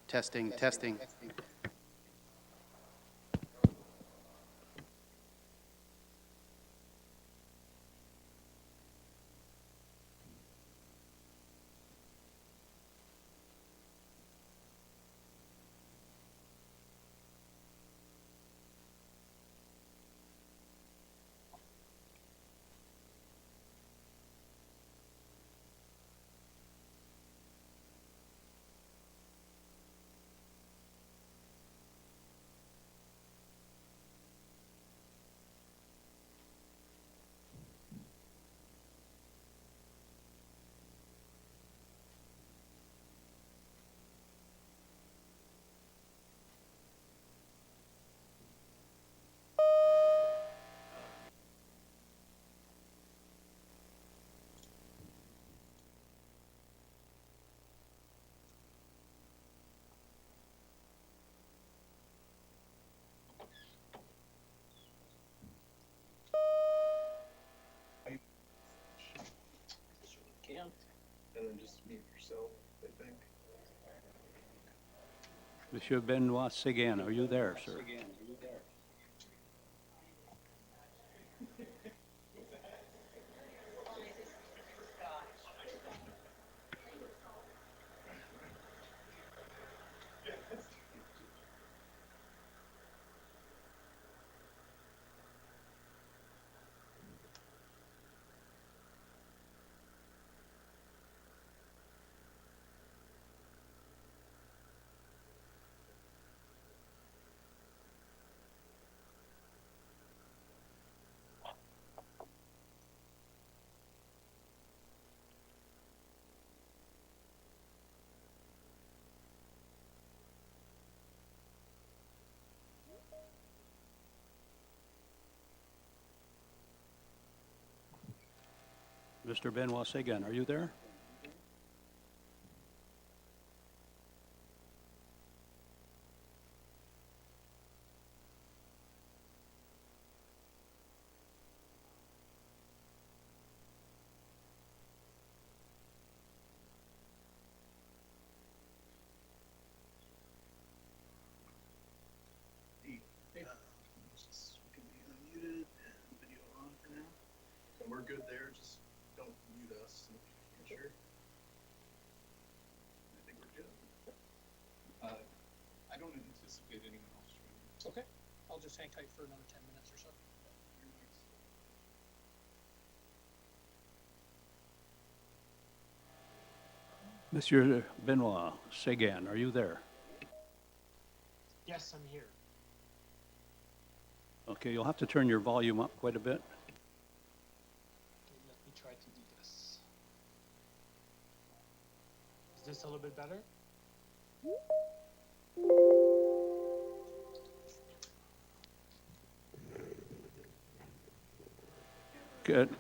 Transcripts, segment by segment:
Testing, testing. And then just mute yourself, I think. Monsieur Benoit Séguin, are you there, sir? Mr. Benoit Séguin, are you there? Just we can be unmuted and video on for now. And we're good there, just don't mute us. Sure. I think we're good. I don't anticipate anyone else joining. Okay, I'll just hang tight for another 10 minutes or so. Very nice. Monsieur Benoit Séguin, are you there? Yes, I'm here. Okay, you'll have to turn your volume up quite a bit. Okay, let me try to do this. Is this a little bit better?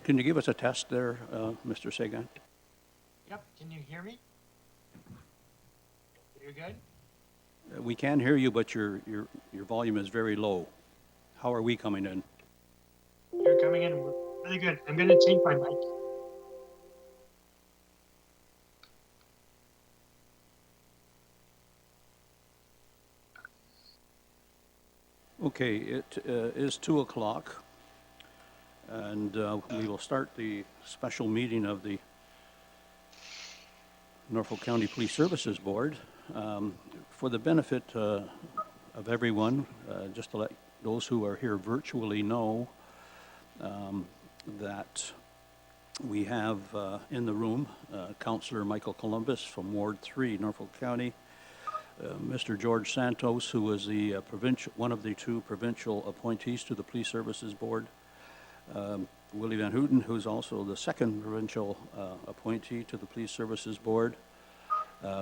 Can you give us a test there, Mr. Séguin? Yep, can you hear me? You're good? We can hear you, but your volume is very low. How are we coming in? You're coming in really good. I'm going to change my mic. Okay, it is 2 o'clock, and we will start the special meeting of the Norfolk County Police Services Board. For the benefit of everyone, just to let those who are here virtually know that we have in the room Councillor Michael Columbus from Ward 3, Norfolk County, Mr. George Santos, who is the one of the two provincial appointees to the Police Services Board, Willie Van Houten, who's also the second provincial appointee to the Police Services Board.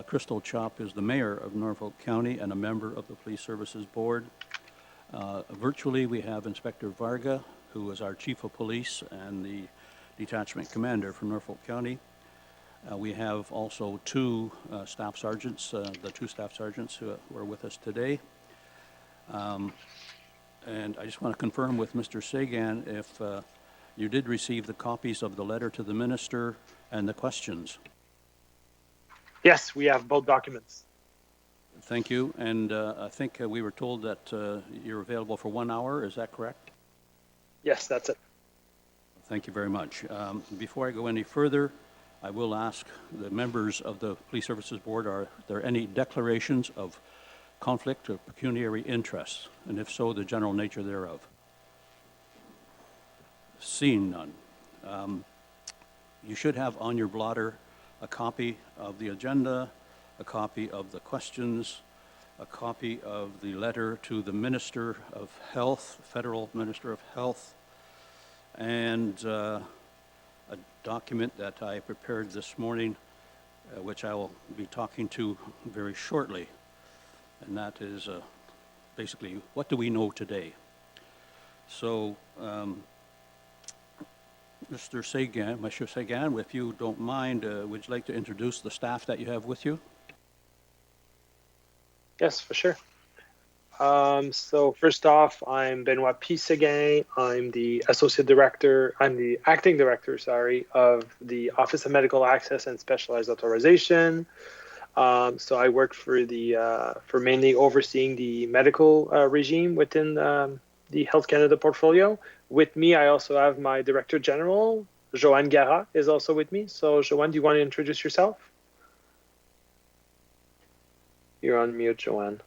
Crystal Chop is the mayor of Norfolk County and a member of the Police Services Board. Virtually, we have Inspector Varga, who is our chief of police and the detachment commander for Norfolk County. We have also two staff sergeants, the two staff sergeants who are with us today. And I just want to confirm with Mr. Séguin if you did receive the copies of the letter to the minister and the questions. Yes, we have both documents. Thank you. And I think we were told that you're available for 1 hour. Is that correct? Yes, that's it. Thank you very much. Before I go any further, I will ask the members of the Police Services Board, are there any declarations of conflict or pecuniary interests? And if so, the general nature thereof? Seeing none. You should have on your blotter a copy of the agenda, a copy of the questions, a copy of the letter to the Minister of Health, Federal Minister of Health, and a document that I prepared this morning, which I will be talking to very shortly. And that is basically, what do we know today? So, Mr. Sagan, if you don't mind, would you like to introduce the staff that you have with you? Yes, for sure. So first off, I'm Benoit P. Seguin. I'm the acting director, of the Office of Medical Access and Specialized Authorization. So I work for mainly overseeing the medical regime within the Health Canada portfolio. With me, I also have my Director General, Joanne Gara, is also with me. So Joanne, do you want to introduce yourself? You're on mute, Joanne.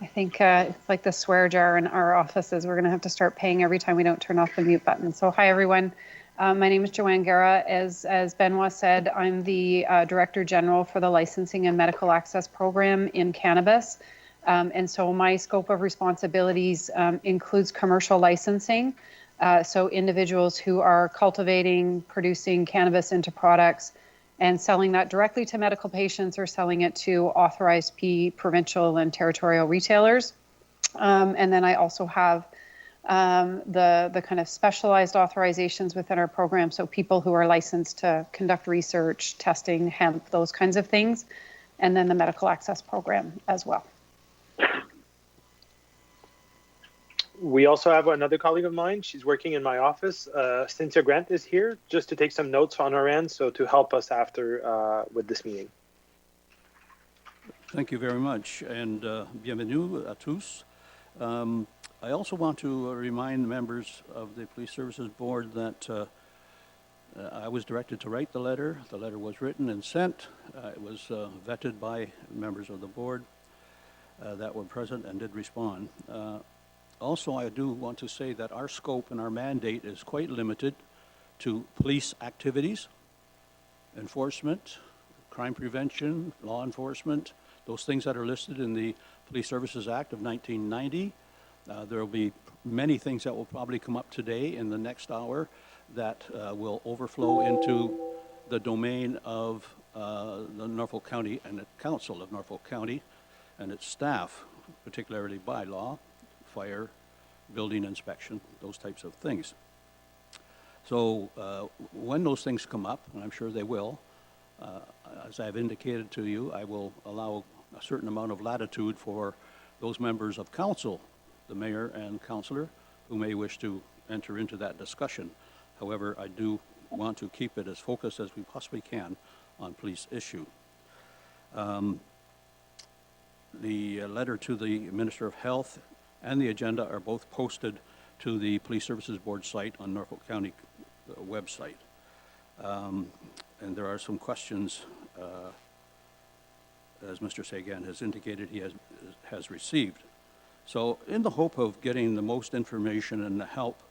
I think it's like the swear jar in our offices. We're going to have to start paying every time we don't turn off the mute button. So hi, everyone. My name is Joanne Gara. As Benoit said, I'm the Director General for the Licensing and Medical Access Program in cannabis. And so my scope of responsibilities includes commercial licensing. So individuals who are cultivating, producing cannabis into products, and selling that directly to medical patients or selling it to authorized provincial and territorial retailers. And then I also have the kind of specialized authorizations within our program, so people who are licensed to conduct research, testing, hemp, those kinds of things, and then the medical access program as well. We also have another colleague of mine. She's working in my office. Cynthia Grant is here just to take some notes on her end, so to help us after with this meeting. Thank you very much, and bienvenue à tous. I also want to remind the members of the Police Services Board that I was directed to write the letter. The letter was written and sent. It was vetted by members of the board that were present and did respond. Also, I do want to say that our scope and our mandate is quite limited to police activities, enforcement, crime prevention, law enforcement, those things that are listed in the Police Services Act of 1990. There will be many things that will probably come up today in the next hour that will overflow into the domain of the Norfolk County and the Council of Norfolk County and its staff, particularly by law, fire, building inspection, those types of things. So when those things come up, and I'm sure they will, as I've indicated to you, I will allow a certain amount of latitude for those members of council, the mayor and councillor, who may wish to enter into that discussion. However, I do want to keep it as focused as we possibly can on police issue. The letter to the Minister of Health and the agenda are both posted to the Police Services Board site on Norfolk County website. And there are some questions, as Mr. Sagan has indicated he has received. So in the hope of getting the most information and the help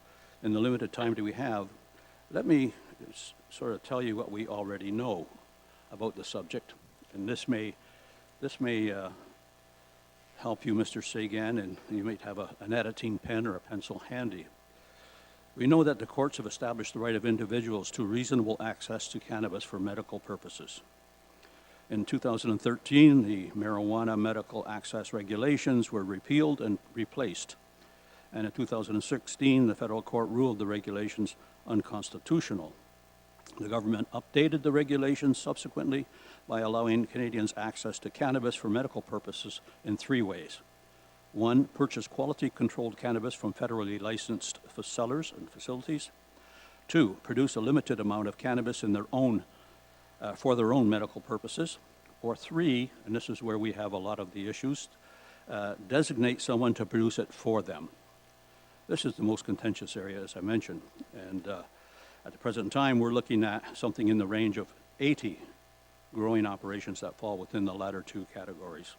in the limited time that we have, let me sort of tell you what we already know about the subject. And this may help you, Mr. Sagan, and you might have an editing pen or a pencil handy. We know that the courts have established the right of individuals to reasonable access to cannabis for medical purposes. In 2013, the marijuana medical access regulations were repealed and replaced. And in 2016, the federal court ruled the regulations unconstitutional. The government updated the regulations subsequently by allowing Canadians access to cannabis for medical purposes in 3 ways. 1, purchase quality-controlled cannabis from federally licensed sellers and facilities. 2, produce a limited amount of cannabis in their own for their own medical purposes. Or 3, and this is where we have a lot of the issues, designate someone to produce it for them. This is the most contentious area, as I mentioned. And at the present time, we're looking at something in the range of 80 growing operations that fall within the latter 2 categories.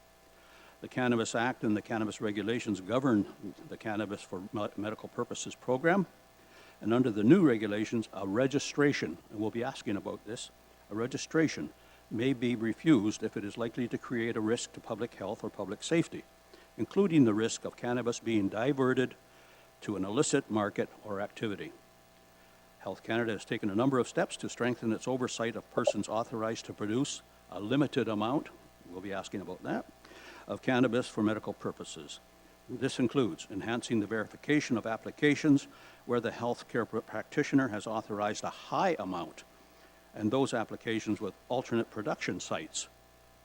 The Cannabis Act and the cannabis regulations govern the Cannabis for Medical Purposes program. And under the new regulations, a registration, and we'll be asking about this, a registration may be refused if it is likely to create a risk to public health or public safety, including the risk of cannabis being diverted to an illicit market or activity. Health Canada has taken a number of steps to strengthen its oversight of persons authorized to produce a limited amount, we'll be asking about that, of cannabis for medical purposes. This includes enhancing the verification of applications where the healthcare practitioner has authorized a high amount, and those applications with alternate production sites,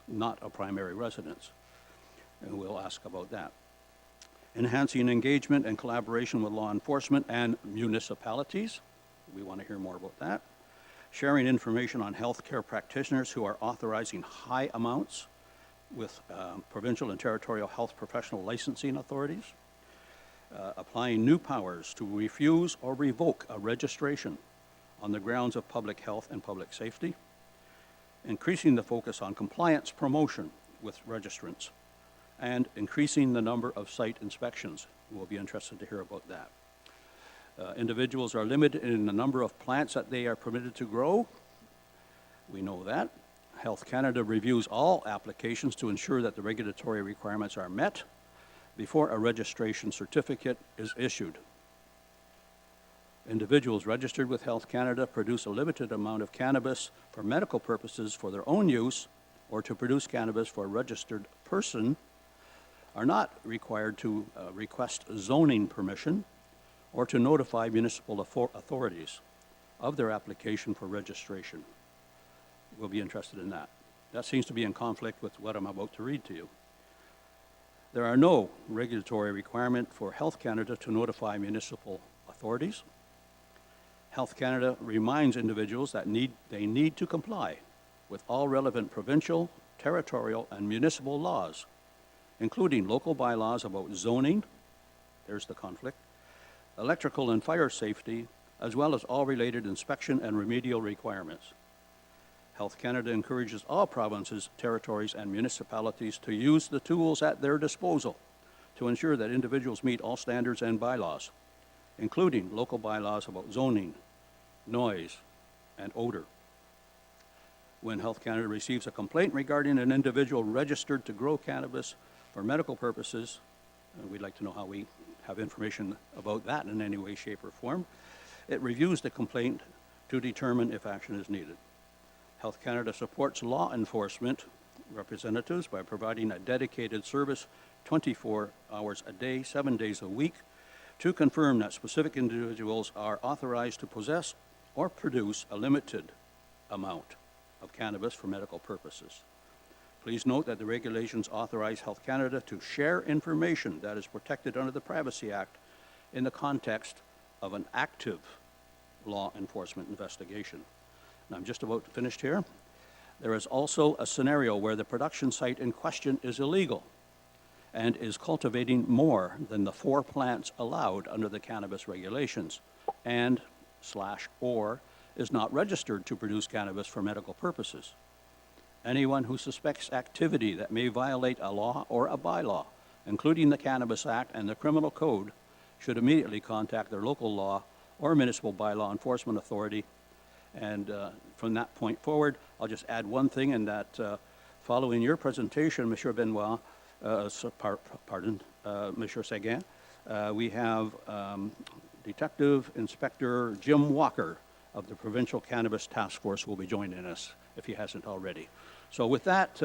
not a primary residence. And we'll ask about that. Enhancing engagement and collaboration with law enforcement and municipalities. We want to hear more about that. Sharing information on healthcare practitioners who are authorizing high amounts with provincial and territorial health professional licensing authorities. Applying new powers to refuse or revoke a registration on the grounds of public health and public safety. Increasing the focus on compliance promotion with registrants. And increasing the number of site inspections. We'll be interested to hear about that. Individuals are limited in the number of plants that they are permitted to grow. We know that. Health Canada reviews all applications to ensure that the regulatory requirements are met before a registration certificate is issued. Individuals registered with Health Canada produce a limited amount of cannabis for medical purposes for their own use or to produce cannabis for a registered person are not required to request zoning permission or to notify municipal authorities of their application for registration. We'll be interested in that. That seems to be in conflict with what I'm about to read to you. There are no regulatory requirement for Health Canada to notify municipal authorities. Health Canada reminds individuals that they need to comply with all relevant provincial, territorial, and municipal laws, including local bylaws about zoning, there's the conflict, electrical and fire safety, as well as all related inspection and remedial requirements. Health Canada encourages all provinces, territories, and municipalities to use the tools at their disposal to ensure that individuals meet all standards and bylaws, including local bylaws about zoning, noise, and odor. When Health Canada receives a complaint regarding an individual registered to grow cannabis for medical purposes, we'd like to know how we have information about that in any way, shape, or form. It reviews the complaint to determine if action is needed. Health Canada supports law enforcement representatives by providing a dedicated service 24 hours a day, 7 days a week, to confirm that specific individuals are authorized to possess or produce a limited amount of cannabis for medical purposes. Please note that the regulations authorize Health Canada to share information that is protected under the Privacy Act in the context of an active law enforcement investigation. And I'm just about finished here. There is also a scenario where the production site in question is illegal and is cultivating more than the 4 plants allowed under the cannabis regulations and/or is not registered to produce cannabis for medical purposes. Anyone who suspects activity that may violate a law or a bylaw, including the Cannabis Act and the Criminal Code, should immediately contact their local law or municipal bylaw enforcement authority. And from that point forward, I'll just add one thing, in that following your presentation, Monsieur Benoit, Monsieur Seguin, we have Detective Inspector Jim Walker of the Provincial Cannabis Task Force will be joining us, if he hasn't already. So with that,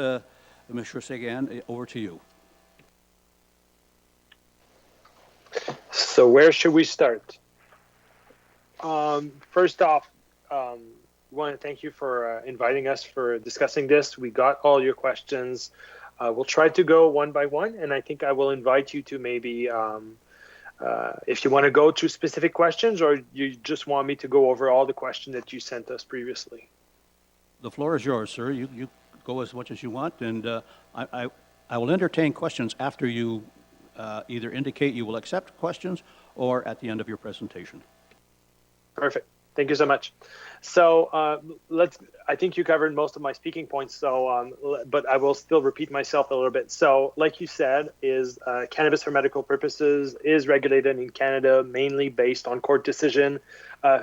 Monsieur Seguin, over to you. So where should we start? First off, we want to thank you for inviting us for discussing this. We got all your questions. We'll try to go one by one, and I think I will invite you to maybe, if you want to go to specific questions, or you just want me to go over all the questions that you sent us previously. the floor is yours, sir. You go as much as you want, and I will entertain questions after you either indicate you will accept questions or at the end of your presentation. Perfect. Thank you so much. So I think you covered most of my speaking points, but I will still repeat myself a little bit. So like you said, cannabis for medical purposes is regulated in Canada mainly based on court decision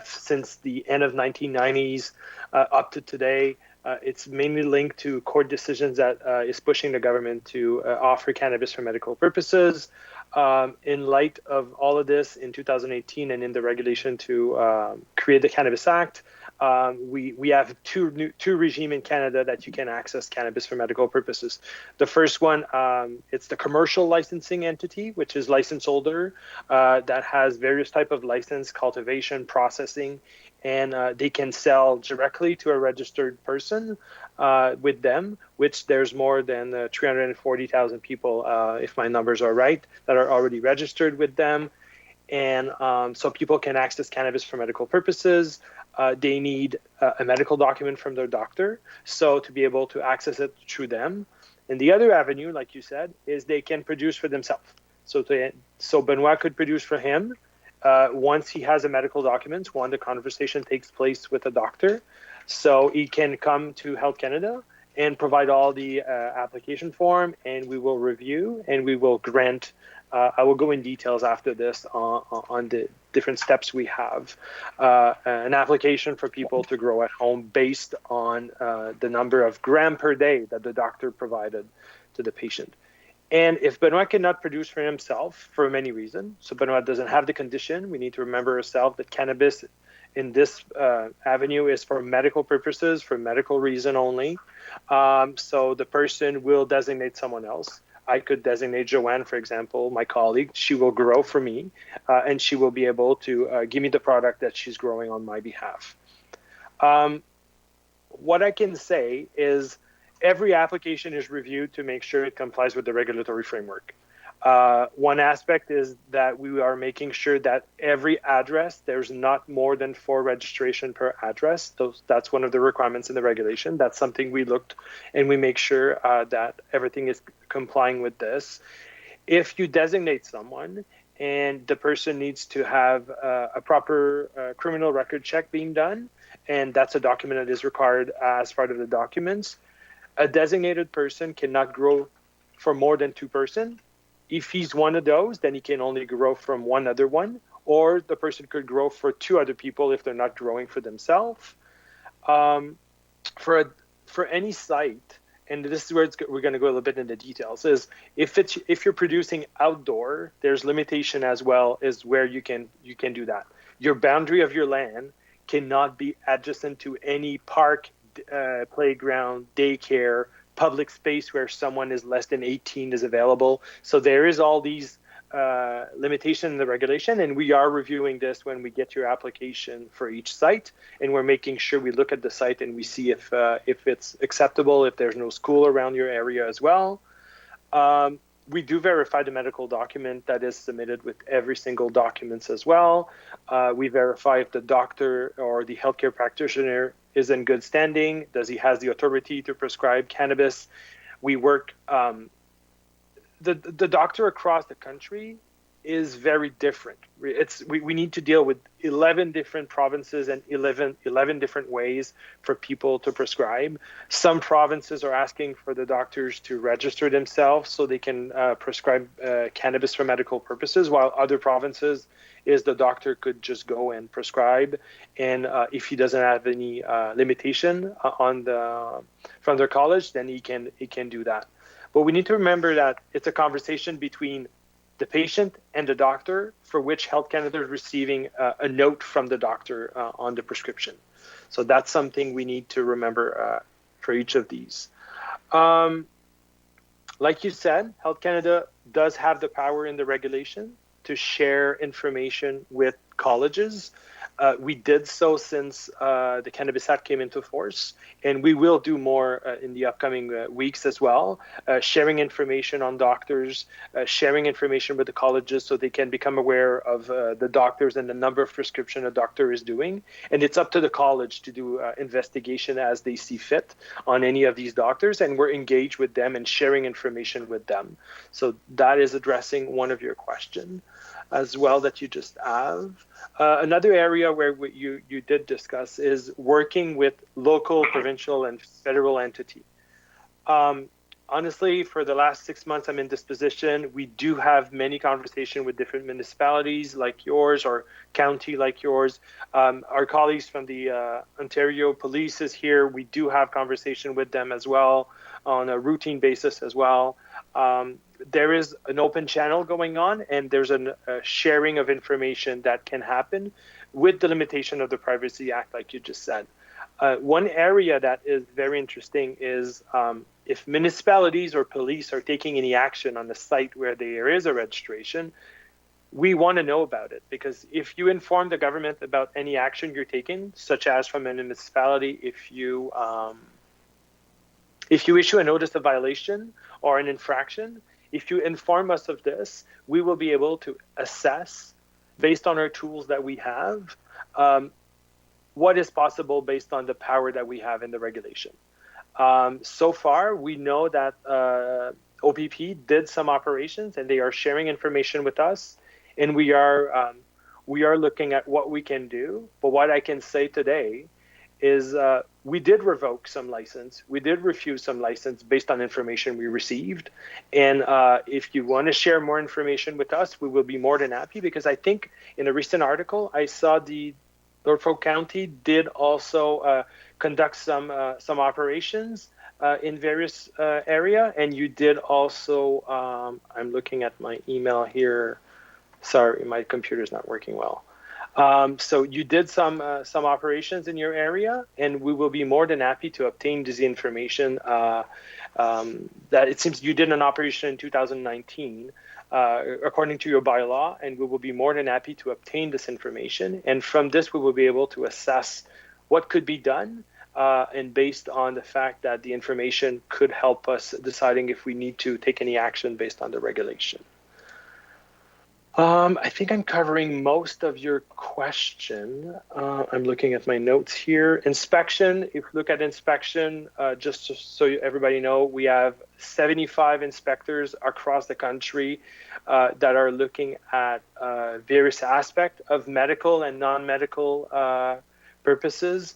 since the end of 1990s up to today. It's mainly linked to court decisions that is pushing the government to offer cannabis for medical purposes. In light of all of this, in 2018 and in the regulation to create the Cannabis Act, we have two regimes in Canada that you can access cannabis for medical purposes. The first one, it's the commercial licensing entity, which is license holder that has various type of license, cultivation, processing, and they can sell directly to a registered person with them, which there's more than 340,000 people, if my numbers are right, that are already registered with them. And so people can access cannabis for medical purposes. They need a medical document from their doctor, so to be able to access it through them. And the other avenue, like you said, is they can produce for themselves. So Benoit could produce for him. Once he has a medical document, the conversation takes place with a doctor. So he can come to Health Canada and provide all the application form, and we will review and we will grant. I will go in details after this on the different steps we have. An application for people to grow at home based on the number of gram per day that the doctor provided to the patient. And if Benoit cannot produce for himself for many reasons, so Benoit doesn't have the condition, we need to remember ourselves that cannabis in this avenue is for medical purposes, for medical reason only. So the person will designate someone else. I could designate Joanne, for example, my colleague. She will grow for me, and she will be able to give me the product that she's growing on my behalf. What I can say is every application is reviewed to make sure it complies with the regulatory framework. One aspect is that we are making sure that every address, there's not more than 4 registration per address. That's one of the requirements in the regulation. That's something we looked and we make sure that everything is complying with this. If you designate someone and the person needs to have a proper criminal record check being done, and that's a document that is required as part of the documents, a designated person cannot grow for more than 2 persons. If he's one of those, then he can only grow from one other one, or the person could grow for 2 other people if they're not growing for themselves. For any site, and this is where we're going to go a little bit into details, is if you're producing outdoor, there's limitation as well as where you can do that. Your boundary of your land cannot be adjacent to any park, playground, daycare, public space where someone is less than 18 is available. So there is all these limitations in the regulation, and we are reviewing this when we get your application for each site, and we're making sure we look at the site and we see if it's acceptable, if there's no school around your area as well. We do verify the medical document that is submitted with every single documents as well. We verify if the doctor or the healthcare practitioner is in good standing. Does he has the authority to prescribe cannabis? We work, the doctor across the country is very different. We need to deal with 11 different provinces and 11 different ways for people to prescribe. Some provinces are asking for the doctors to register themselves so they can prescribe cannabis for medical purposes, while other provinces is the doctor could just go and prescribe, and if he doesn't have any limitation from their college, then he can do that. But we need to remember that it's a conversation between the patient and the doctor, for which Health Canada is receiving a note from the doctor on the prescription. So that's something we need to remember for each of these. Like you said, Health Canada does have the power in the regulation to share information with colleges. We did so since the Cannabis Act came into force, and we will do more in the upcoming weeks as well, sharing information on doctors, sharing information with the colleges so they can become aware of the doctors and the number of prescription a doctor is doing. And it's up to the college to do investigation as they see fit on any of these doctors, and we're engaged with them and sharing information with them. So that is addressing one of your questions as well that you just have. Another area where you did discuss is working with local, provincial, and federal entity. Honestly, for the last 6 months I'm in this position, we do have many conversations with different municipalities like yours or county like yours. Our colleagues from the Ontario Police is here. We do have conversation with them as well on a routine basis as well. There is an open channel going on, and there's a sharing of information that can happen with the limitation of the Privacy Act, like you just said. One area that is very interesting is if municipalities or police are taking any action on the site where there is a registration, we want to know about it, because if you inform the government about any action you're taking, such as from a municipality, if you issue a notice of violation or an infraction, if you inform us of this, we will be able to assess, based on our tools that we have, what is possible based on the power that we have in the regulation. So far, we know that OPP did some operations, and they are sharing information with us, and we are looking at what we can do. But what I can say today is we did revoke some license. We did refuse some license based on information we received. And if you want to share more information with us, we will be more than happy, because I think in a recent article, I saw the Norfolk County did also conduct some operations in various area. And you did also, I'm looking at my email here. Sorry, my computer's not working well. So you did some operations in your area, and we will be more than happy to obtain this information. That it seems you did an operation in 2019, according to your bylaw, and we will be more than happy to obtain this information. And from this, we will be able to assess what could be done, and based on the fact that the information could help us deciding if we need to take any action based on the regulation. I think I'm covering most of your question. I'm looking at my notes here. Inspection, if you look at inspection, just so everybody know, we have 75 inspectors across the country that are looking at various aspects of medical and non-medical purposes.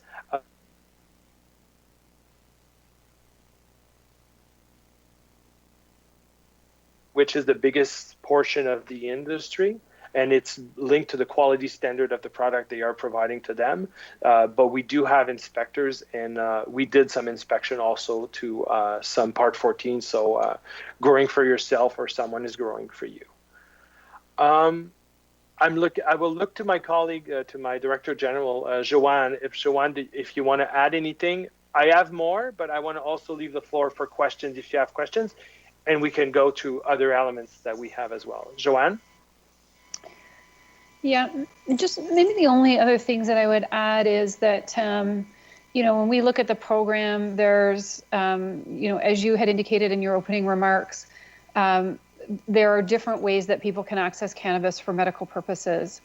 Which is the biggest portion of the industry, and it's linked to the quality standard of the product they are providing to them. But we do have inspectors, and we did some inspection also to some Part 14, so growing for yourself or someone is growing for you. I will look to my colleague, to my Director General, Joanne. If you want to add anything, I have more, but I want to also leave the floor for questions if you have questions. And we can go to other elements that we have as well. Joanne? Yeah, just maybe the only other things that I would add is that, when we look at the program, there's, as you had indicated in your opening remarks, there are different ways that people can access cannabis for medical purposes.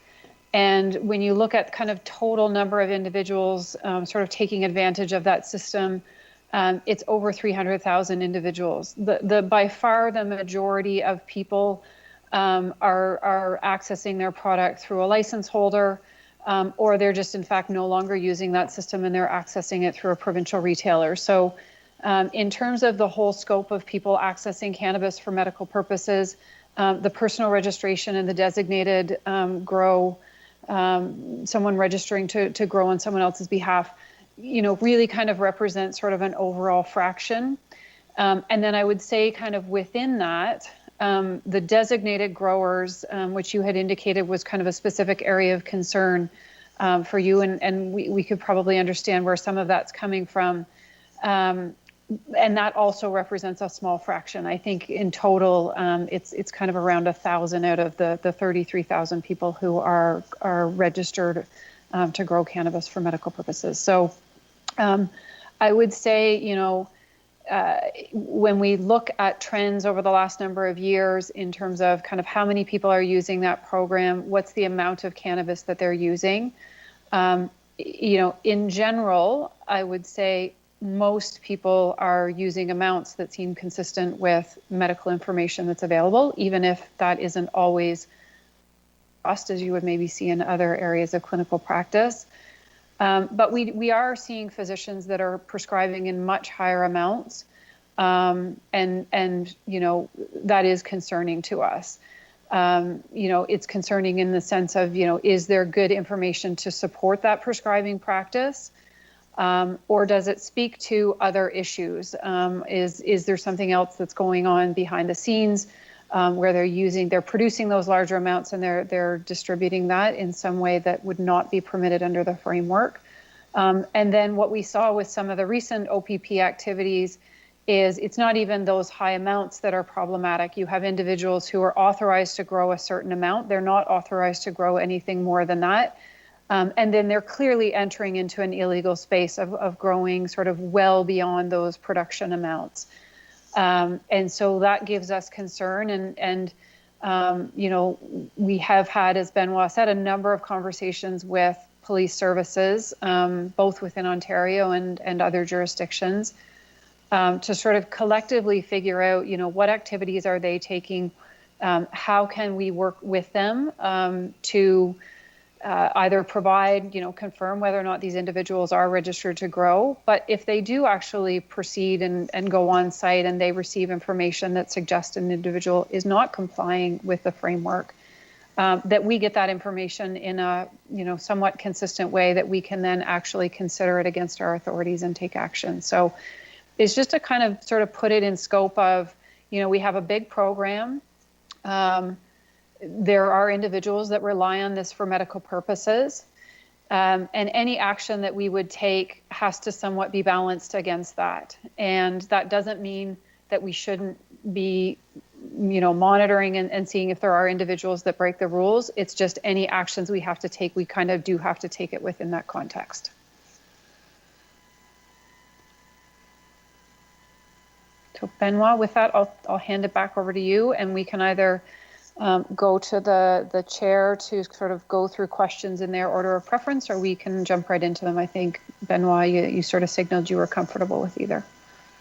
And when you look at kind of total number of individuals sort of taking advantage of that system, it's over 300,000 individuals. By far the majority of people are accessing their product through a license holder, or they're just in fact no longer using that system and they're accessing it through a provincial retailer. So in terms of the whole scope of people accessing cannabis for medical purposes, the personal registration and the designated grow, someone registering to grow on someone else's behalf, really kind of represent sort of an overall fraction. And then I would say kind of within that, the designated growers, which you had indicated was kind of a specific area of concern for you, and we could probably understand where some of that's coming from. And that also represents a small fraction. I think in total, it's kind of around 1,000 out of the 33,000 people who are registered to grow cannabis for medical purposes. So I would say, when we look at trends over the last number of years in terms of kind of how many people are using that program, what's the amount of cannabis that they're using, in general, I would say most people are using amounts that seem consistent with medical information that's available, even if that isn't always robust, as you would maybe see in other areas of clinical practice. But we are seeing physicians that are prescribing in much higher amounts, and that is concerning to us. It's concerning in the sense of, is there good information to support that prescribing practice? Or does it speak to other issues? Is there something else that's going on behind the scenes where they're producing those larger amounts and they're distributing that in some way that would not be permitted under the framework? And then what we saw with some of the recent OPP activities is it's not even those high amounts that are problematic. You have individuals who are authorized to grow a certain amount. They're not authorized to grow anything more than that. And then they're clearly entering into an illegal space of growing sort of well beyond those production amounts. And so that gives us concern. And we have had, as Benoit said, a number of conversations with police services, both within Ontario and other jurisdictions, to sort of collectively figure out, what activities are they taking? How can we work with them to either provide, confirm whether or not these individuals are registered to grow. But if they do actually proceed and go on site and they receive information that suggests an individual is not complying with the framework, that we get that information in a, somewhat consistent way that we can then actually consider it against our authorities and take action. So it's just to kind of sort of put it in scope of, we have a big program. There are individuals that rely on this for medical purposes, and any action that we would take has to somewhat be balanced against that. And that doesn't mean that we shouldn't be, monitoring and seeing if there are individuals that break the rules. It's just any actions we have to take, we kind of do have to take it within that context. So Benoit, with that, I'll hand it back over to you, and we can either go to the chair to sort of go through questions in their order of preference, or we can jump right into them. I think, Benoit, you sort of signaled you were comfortable with either.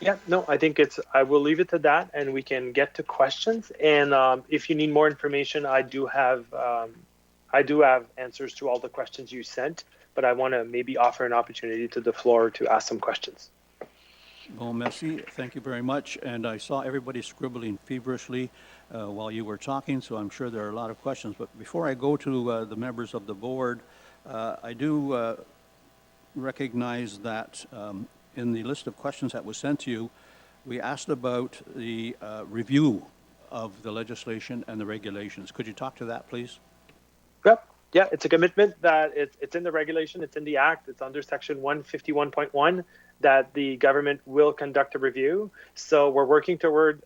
Yeah, no, I think I will leave it to that, and we can get to questions. And if you need more information, I do have answers to all the questions you sent, but I want to maybe offer an opportunity to the floor to ask some questions. Well, merci. Thank you very much. And I saw everybody scribbling feverishly while you were talking, so I'm sure there are a lot of questions. But before I go to the members of the board, I do recognize that in the list of questions that was sent to you, we asked about the review of the legislation and the regulations. Could you talk to that, please? Yep. Yeah, it's a commitment that it's in the regulation, it's in the Act, it's under Section 151.1 that the government will conduct a review. So we're working toward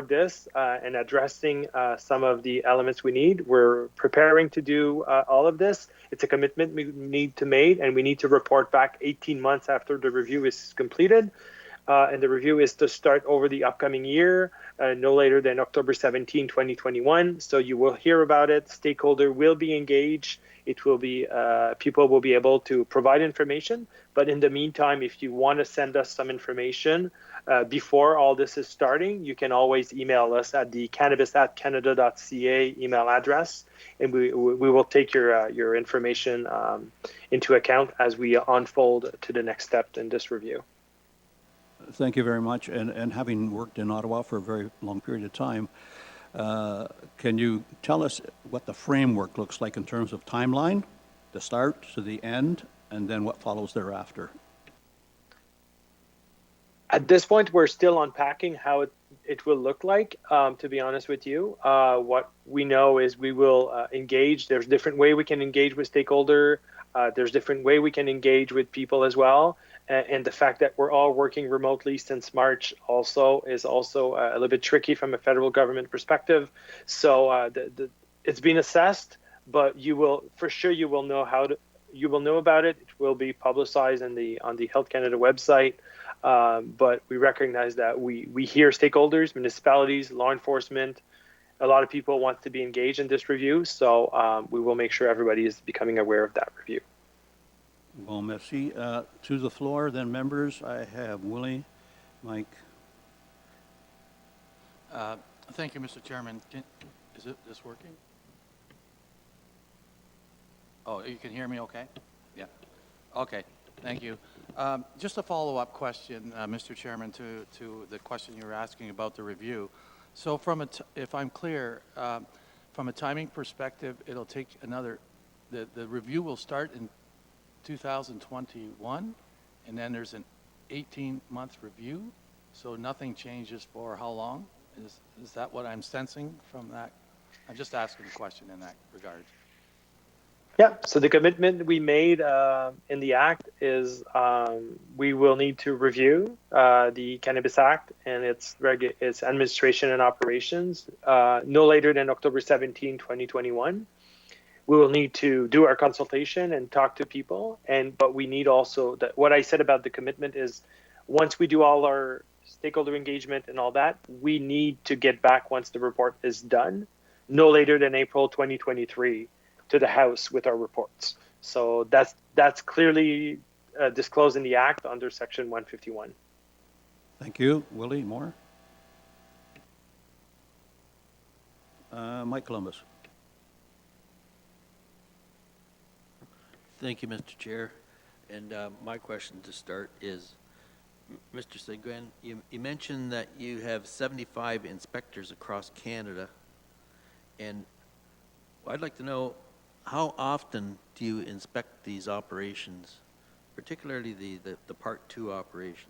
this and addressing some of the elements we need. We're preparing to do all of this. It's a commitment we need to make, and we need to report back 18 months after the review is completed. And the review is to start over the upcoming year, no later than October 17, 2021. So you will hear about it. Stakeholder will be engaged. It will be, people will be able to provide information. But in the meantime, if you want to send us some information before all this is starting, you can always email us at the cannabis@canada.ca email address, and we will take your information into account as we unfold to the next step in this review. Thank you very much. And having worked in Ottawa for a very long period of time, can you tell us what the framework looks like in terms of timeline, the start to the end, and then what follows thereafter? At this point, we're still unpacking how it will look like, to be honest with you. What we know is we will engage. There's different way we can engage with stakeholder. There's different way we can engage with people as well. And the fact that we're all working remotely since March is also a little bit tricky from a federal government perspective. So it's been assessed, but you will know you will know about it. It will be publicized on the Health Canada website. But we recognize that we hear stakeholders, municipalities, law enforcement. A lot of people want to be engaged in this review, so we will make sure everybody is becoming aware of that review. Well, merci. To the floor, then members, I have Willie, Mike. Thank you, Mr. Chairman. Is this working? Oh, you can hear me okay? Yeah. Okay, thank you. Just a follow-up question, Mr. Chairman, to the question you were asking about the review. So if I'm clear, from a timing perspective, it'll take the review will start in 2021, and then there's an 18-month review, so nothing changes for how long? Is that what I'm sensing from that? I'm just asking a question in that regard. Yeah, so the commitment we made in the Act is we will need to review the Cannabis Act and its administration and operations no later than October 17, 2021. We will need to do our consultation and talk to people, but we need also what I said about the commitment is once we do all our stakeholder engagement and all that, we need to get back once the report is done, no later than April 2023, to the House with our reports. So that's clearly disclosed in the Act under Section 151. Thank you. Willie, more? Mike Columbus. Thank you, Mr. Chair. And my question to start is, Mr. Seguin, you mentioned that you have 75 inspectors across Canada, and I'd like to know how often do you inspect these operations, particularly the Part 2 operations?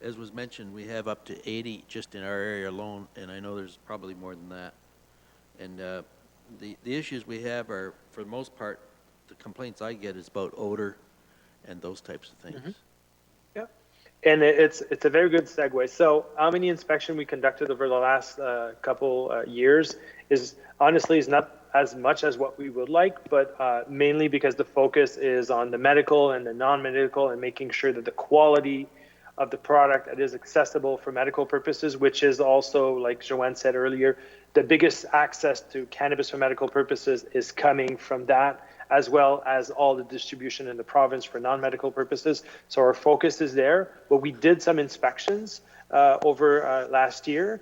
As was mentioned, we have up to 80 just in our area alone, and I know there's probably more than that. And the issues we have are, for the most part, the complaints I get is about odor and those types of things. Mm-hmm. Yeah, and it's a very good segue. So how many inspections we conducted over the last couple years is honestly not as much as what we would like, but mainly because the focus is on the medical and the non-medical and making sure that the quality of the product that is accessible for medical purposes, which is also, like Joanne said earlier, the biggest access to cannabis for medical purposes is coming from that, as well as all the distribution in the province for non-medical purposes. So our focus is there, but we did some inspections over last year.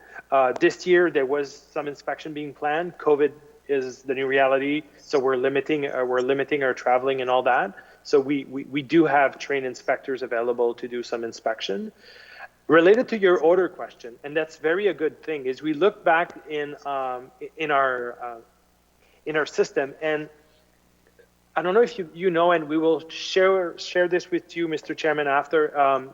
This year, there was some inspection being planned. COVID is the new reality, so we're limiting our traveling and all that. So we do have trained inspectors available to do some inspection. Related to your odor question, and that's very a good thing, is we look back in our system, and I don't know if you know, and we will share this with you, Mr. Chairman, after.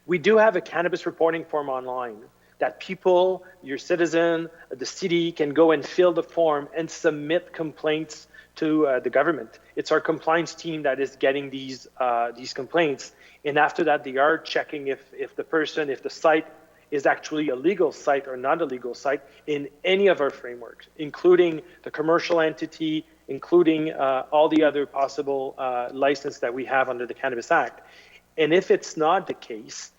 We do have a cannabis reporting form online that people, your citizen, the city can go and fill the form and submit complaints to the government. It's our compliance team that is getting these complaints, and after that, they are checking if the site is actually a legal site or not a legal site in any of our frameworks, including the commercial entity, including all the other possible license that we have under the Cannabis Act. And if it's not the case,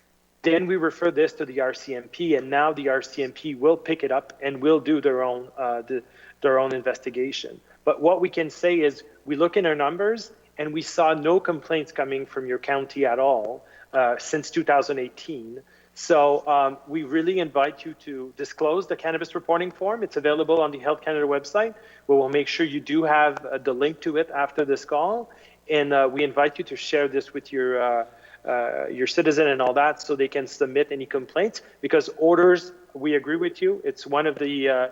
then we refer this to the RCMP, and now the RCMP will pick it up and will do their own investigation. But what we can say is we look in our numbers and we saw no complaints coming from your county at all since 2018. So we really invite you to disclose the cannabis reporting form. It's available on the Health Canada website. We will make sure you do have the link to it after this call. And we invite you to share this with your citizen and all that so they can submit any complaints, because orders, we agree with you, it's one of the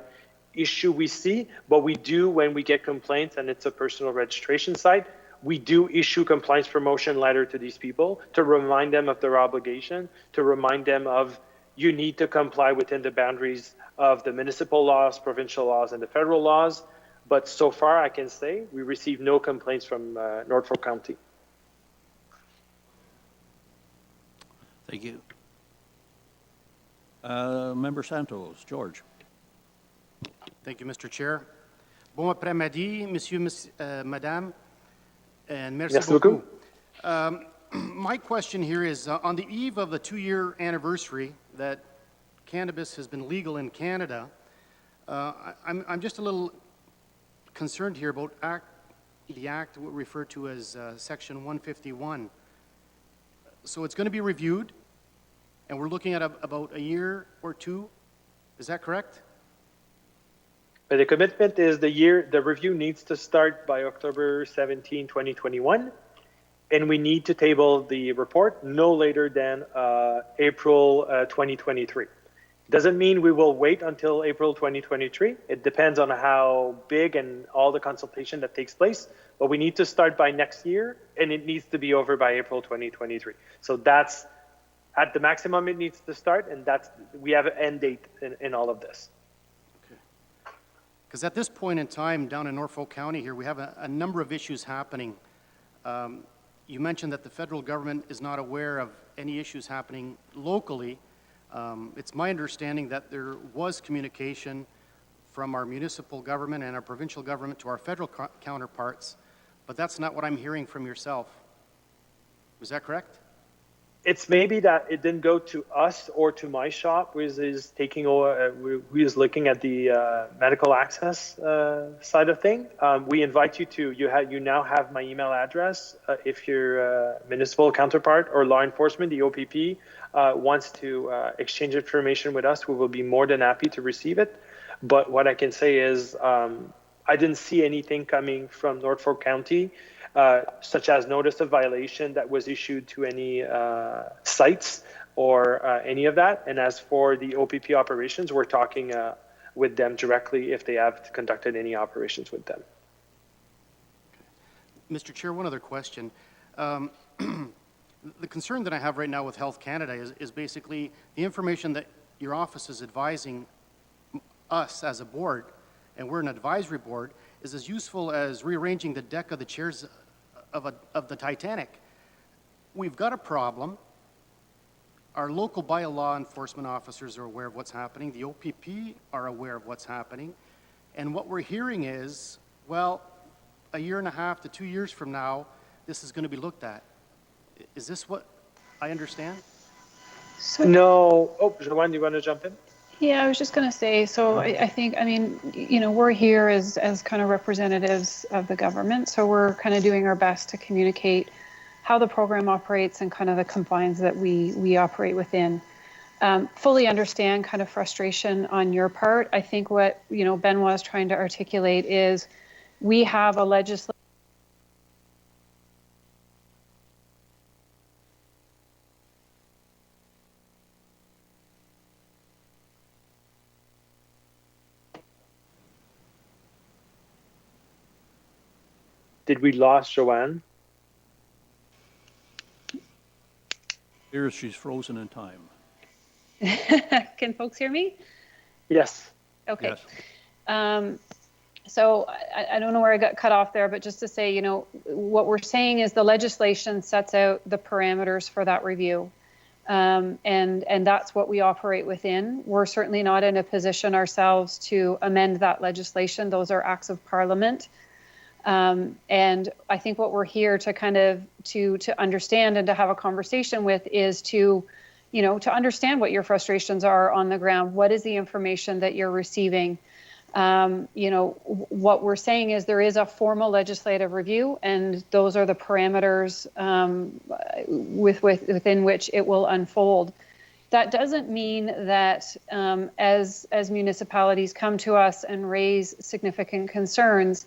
issue we see, but we do, when we get complaints and it's a personal registration site, we do issue compliance promotion letter to these people to remind them of their obligation, to remind them of you need to comply within the boundaries of the municipal laws, provincial laws, and the federal laws. But so far, I can say we received no complaints from Norfolk County. Thank you. Member Santos, George. Thank you, Mr. Chair. Bon après-midi, Monsieur, Madame. And merci Merci beaucoup. beaucoup. My question here is, on the eve of the 2-year anniversary that cannabis has been legal in Canada, I'm just a little concerned here about the act we refer to as Section 151. So it's going to be reviewed, and we're looking at about a year or two. Is that correct? But the commitment is the review needs to start by October 17, 2021, and we need to table the report no later than April 2023. Doesn't mean we will wait until April 2023. It depends on how big and all the consultation that takes place, but we need to start by next year, and it needs to be over by April 2023. So that's at the maximum it needs to start, and we have an end date in all of this. Because at this point in time, down in Norfolk County here, we have a number of issues happening. You mentioned that the federal government is not aware of any issues happening locally. It's my understanding that there was communication from our municipal government and our provincial government to our federal counterparts, but that's not what I'm hearing from yourself. Was that correct? It's maybe that it didn't go to us or to my shop, who is taking over, who is looking at the medical access side of thing. We invite you to. You now have my email address. If your municipal counterpart or law enforcement, the OPP, wants to exchange information with us, we will be more than happy to receive it. But what I can say is, I didn't see anything coming from Norfolk County, such as notice of violation that was issued to any sites or any of that. And as for the OPP operations, we're talking with them directly if they have conducted any operations with them. Mr. Chair, one other question. The concern that I have right now with Health Canada is basically the information that your office is advising us as a board, and we're an advisory board, is as useful as rearranging the deck of the chairs of the Titanic. We've got a problem. Our local bylaw enforcement officers are aware of what's happening. The OPP are aware of what's happening. And what we're hearing is, well, a year and a half to 2 years from now, this is going to be looked at. Is this what I understand? So, No. Oh, Joanne, you want to jump in? yeah, I was just going to say, so I think, I mean, we're here as kind of representatives of the government. So we're kind of doing our best to communicate how the program operates and kind of the confines that we operate within. Fully understand kind of frustration on your part. I think what, Benoit is trying to articulate is we have a legislative Did we lose Joanne? Here she's frozen in time. Can folks hear me? Yes. Okay. Yes. So I don't know where I got cut off there, but just to say, what we're saying is the legislation sets out the parameters for that review. And that's what we operate within. We're certainly not in a position ourselves to amend that legislation. Those are acts of Parliament. And I think what we're here to kind of to understand and to have a conversation with is to understand what your frustrations are on the ground. What is the information that you're receiving? What we're saying is there is a formal legislative review, and those are the parameters within which it will unfold. That doesn't mean that as municipalities come to us and raise significant concerns,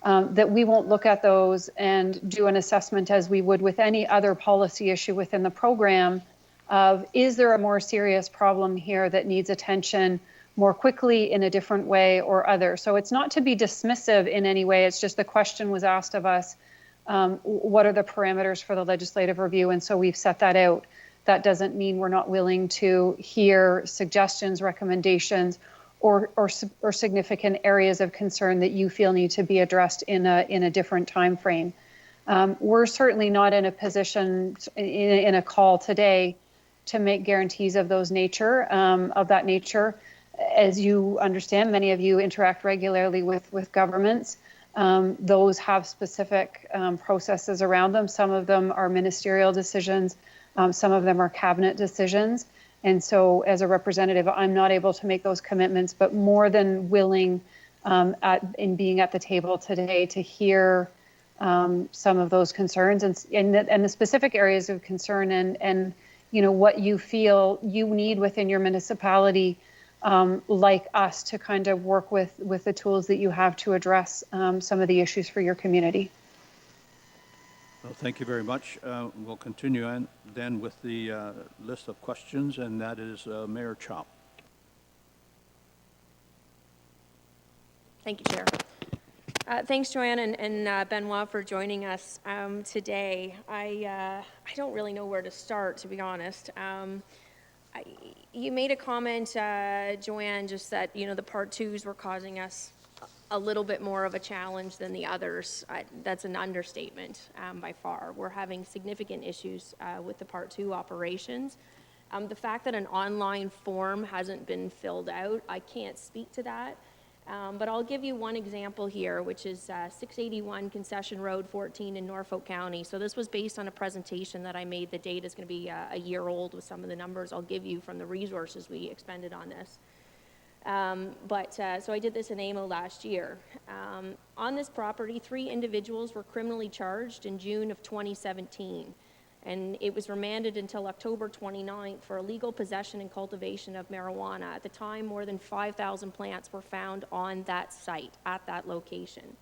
that we won't look at those and do an assessment as we would with any other policy issue within the program of, is there a more serious problem here that needs attention more quickly in a different way or other? So it's not to be dismissive in any way. It's just the question was asked of us, what are the parameters for the legislative review? And so we've set that out. That doesn't mean we're not willing to hear suggestions, recommendations, or significant areas of concern that you feel need to be addressed in a different time frame. We're certainly not in a position in a call today to make guarantees of that nature. As you understand, many of you interact regularly with governments. Those have specific processes around them. Some of them are ministerial decisions. Some of them are cabinet decisions. And so as a representative, I'm not able to make those commitments, but more than willing in being at the table today to hear some of those concerns and the specific areas of concern and what you feel you need within your municipality, like us, to kind of work with the tools that you have to address some of the issues for your community. Well, thank you very much. We'll continue on then with the list of questions, and that is Mayor Chop. Thank you, Chair. Thanks, Joanne and Benoit, for joining us today. I don't really know where to start, to be honest. You made a comment, Joanne, just that, the Part 2s were causing us a little bit more of a challenge than the others. That's an understatement by far. We're having significant issues with the Part 2 operations. The fact that an online form hasn't been filled out, I can't speak to that. But I'll give you one example here, which is 681 Concession Road 14 in Norfolk County. So this was based on a presentation that I made. The data is going to be a year old with some of the numbers I'll give you from the resources we expended on this. So I did this in AMO last year. On this property, 3 individuals were criminally charged in June of 2017. And it was remanded until October 29th for illegal possession and cultivation of marijuana. At the time, more than 5,000 plants were found on that site, at that location.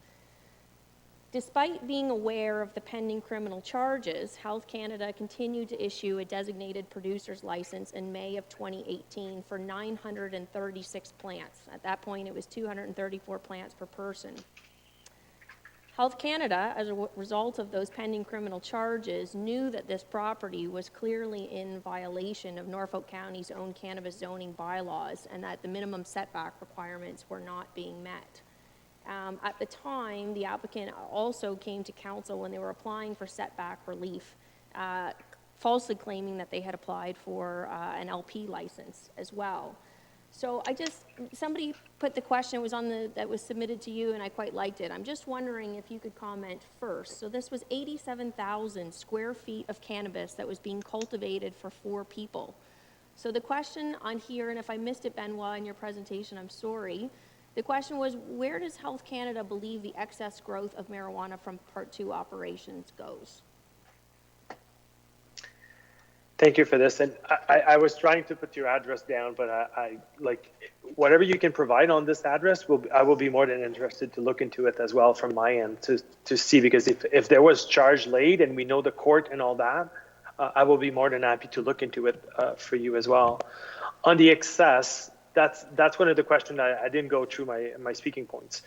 Despite being aware of the pending criminal charges, Health Canada continued to issue a designated producer's license in May of 2018 for 936 plants. At that point, it was 234 plants per person. Health Canada, as a result of those pending criminal charges, knew that this property was clearly in violation of Norfolk County's own cannabis zoning bylaws and that the minimum setback requirements were not being met. At the time, the applicant also came to council when they were applying for setback relief, falsely claiming that they had applied for an LP license as well. So somebody put the question, that was submitted to you, and I quite liked it. I'm just wondering if you could comment first. So this was 87,000 square feet of cannabis that was being cultivated for 4 people. So the question on here, and if I missed it, Benoit, in your presentation, I'm sorry. The question was, where does Health Canada believe the excess growth of marijuana from Part 2 operations goes? Thank you for this. And I was trying to put your address down, but I like whatever you can provide on this address, I will be more than interested to look into it as well from my end to see, because if there was charge laid and we know the court and all that, I will be more than happy to look into it for you as well. On the excess, that's one of the questions I didn't go through my speaking points.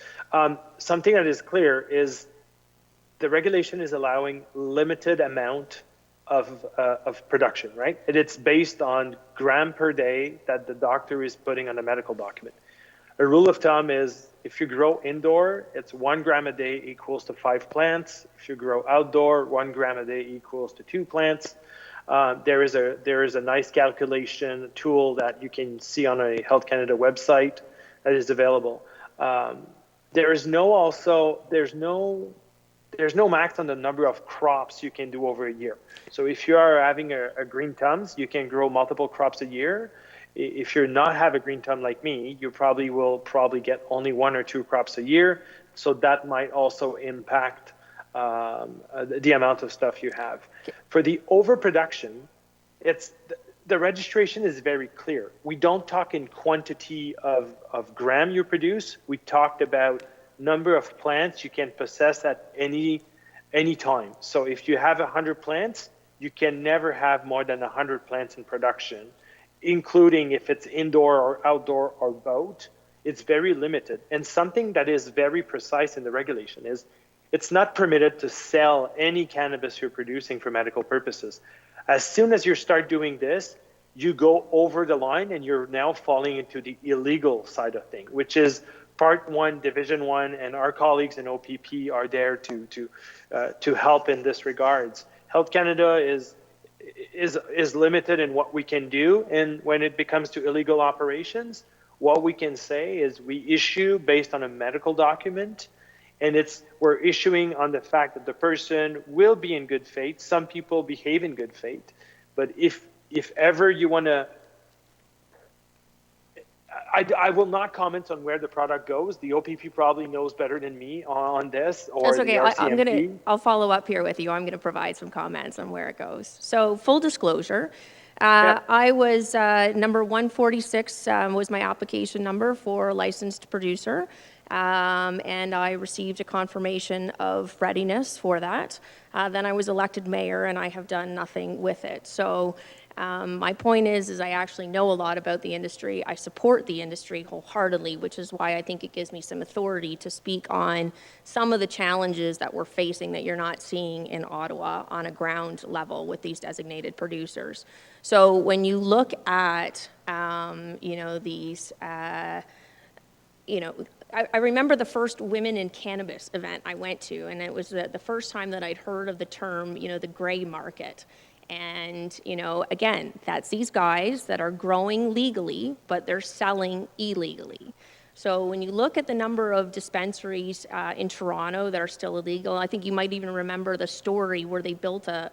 Something that is clear is the regulation is allowing limited amount of production, right? And it's based on gram per day that the doctor is putting on a medical document. A rule of thumb is if you grow indoor, it's 1 gram a day equals to 5 plants. If you grow outdoor, 1 gram a day equals to 2 plants. There is a nice calculation tool that you can see on a Health Canada website that is available. There's no max on the number of crops you can do over a year. So if you are having a green thumbs, you can grow multiple crops a year. If you're not have a green thumb like me, you will get only 1 or 2 crops a year. So that might also impact the amount of stuff you have. For the overproduction, the registration is very clear. We don't talk in quantity of gram you produce. We talked about number of plants you can possess at any time. So if you have 100 plants, you can never have more than 100 plants in production, including if it's indoor or outdoor or both. It's very limited. And something that is very precise in the regulation is it's not permitted to sell any cannabis you're producing for medical purposes. As soon as you start doing this, you go over the line and you're now falling into the illegal side of things, which is Part 1, Division 1, and our colleagues in OPP are there to help in this regards. Health Canada is limited in what we can do, and when it becomes to illegal operations, what we can say is we issue based on a medical document, And we're issuing on the fact that the person will be in good faith. Some people behave in good faith, but if ever you want to, I will not comment on where the product goes. The OPP probably knows better than me on this, or That's okay. the RCMP. I'll follow up here with you. I'm gonna provide some comments on where it goes. So full disclosure, Yeah. I was, number 146 was my application number for licensed producer. And I received a confirmation of readiness for that. Then I was elected mayor, and I have done nothing with it. So my point is I actually know a lot about the industry. I support the industry wholeheartedly, which is why I think it gives me some authority to speak on some of the challenges that we're facing that you're not seeing in Ottawa on a ground level with these designated producers. So when you look at, these, I remember the first Women in Cannabis event I went to, and it was the first time that I'd heard of the term, the gray market. And, again, that's these guys that are growing legally, but they're selling illegally. So when you look at the number of dispensaries in Toronto that are still illegal, I think you might even remember the story where they built a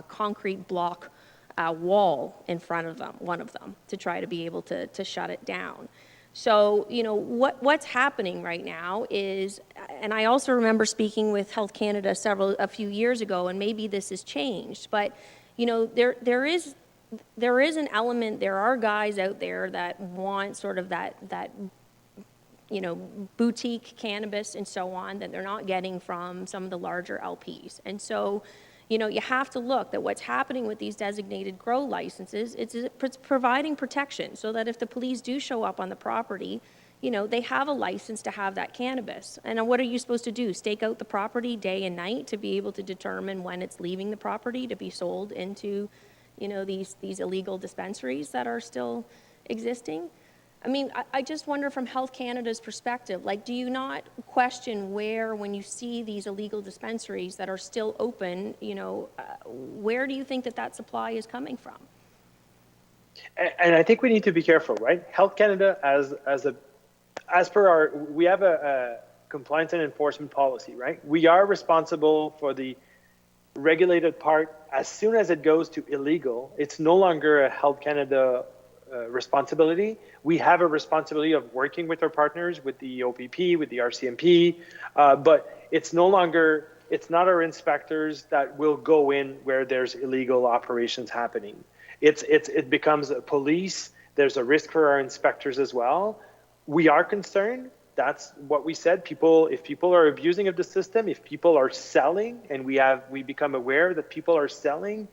concrete block wall in front of them, one of them, to try to be able to shut it down. So, what's happening right now is, and I also remember speaking with Health Canada a few years ago, and maybe this has changed, but, there is an element, there are guys out there that want sort of that boutique cannabis and so on that they're not getting from some of the larger LPs. And so, you have to look at what's happening with these designated grow licenses. It's providing protection so that if the police do show up on the property, they have a license to have that cannabis. And what are you supposed to do? Stake out the property day and night to be able to determine when it's leaving the property to be sold into, these illegal dispensaries that are still existing? I mean, I just wonder from Health Canada's perspective, do you not question when you see these illegal dispensaries that are still open, where do you think that supply is coming from? And I think we need to be careful, right? Health Canada, we have a compliance and enforcement policy, right? We are responsible for the regulated part. As soon as it goes to illegal, it's no longer a Health Canada responsibility. We have a responsibility of working with our partners, with the OPP, with the RCMP, but it's not our inspectors that will go in where there's illegal operations happening. It becomes a police. There's a risk for our inspectors as well. We are concerned. That's what we said. If people are abusing of the system, if people are selling, and we become aware that people are selling,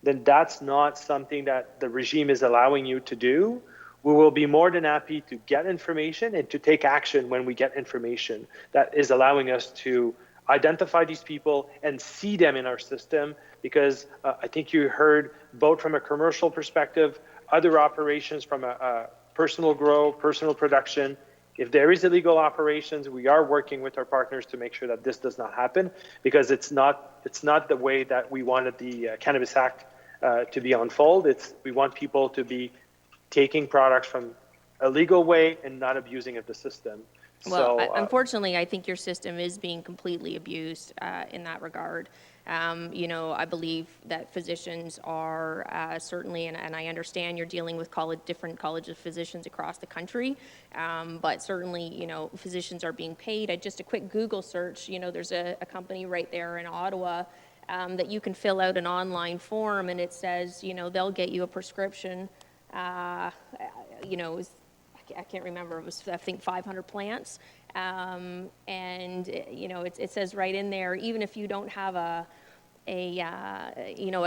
then that's not something that the regime is allowing you to do. We will be more than happy to get information and to take action when we get information that is allowing us to identify these people and see them in our system, because I think you heard both from a commercial perspective, other operations from a personal grow, personal production. If there is illegal operations, we are working with our partners to make sure that this does not happen, because it's not the way that we wanted the Cannabis Act to be unfold. We want people to be taking products from a legal way and not abusing of the system. Well, So, unfortunately, I think your system is being completely abused in that regard. I believe that physicians are certainly, and I understand you're dealing with different colleges of physicians across the country, but certainly, physicians are being paid. Just a quick Google search, there's a company right there in Ottawa that you can fill out an online form, and it says, they'll get you a prescription, I can't remember, it was, I think, 500 plants. It says right in there, even if you don't have a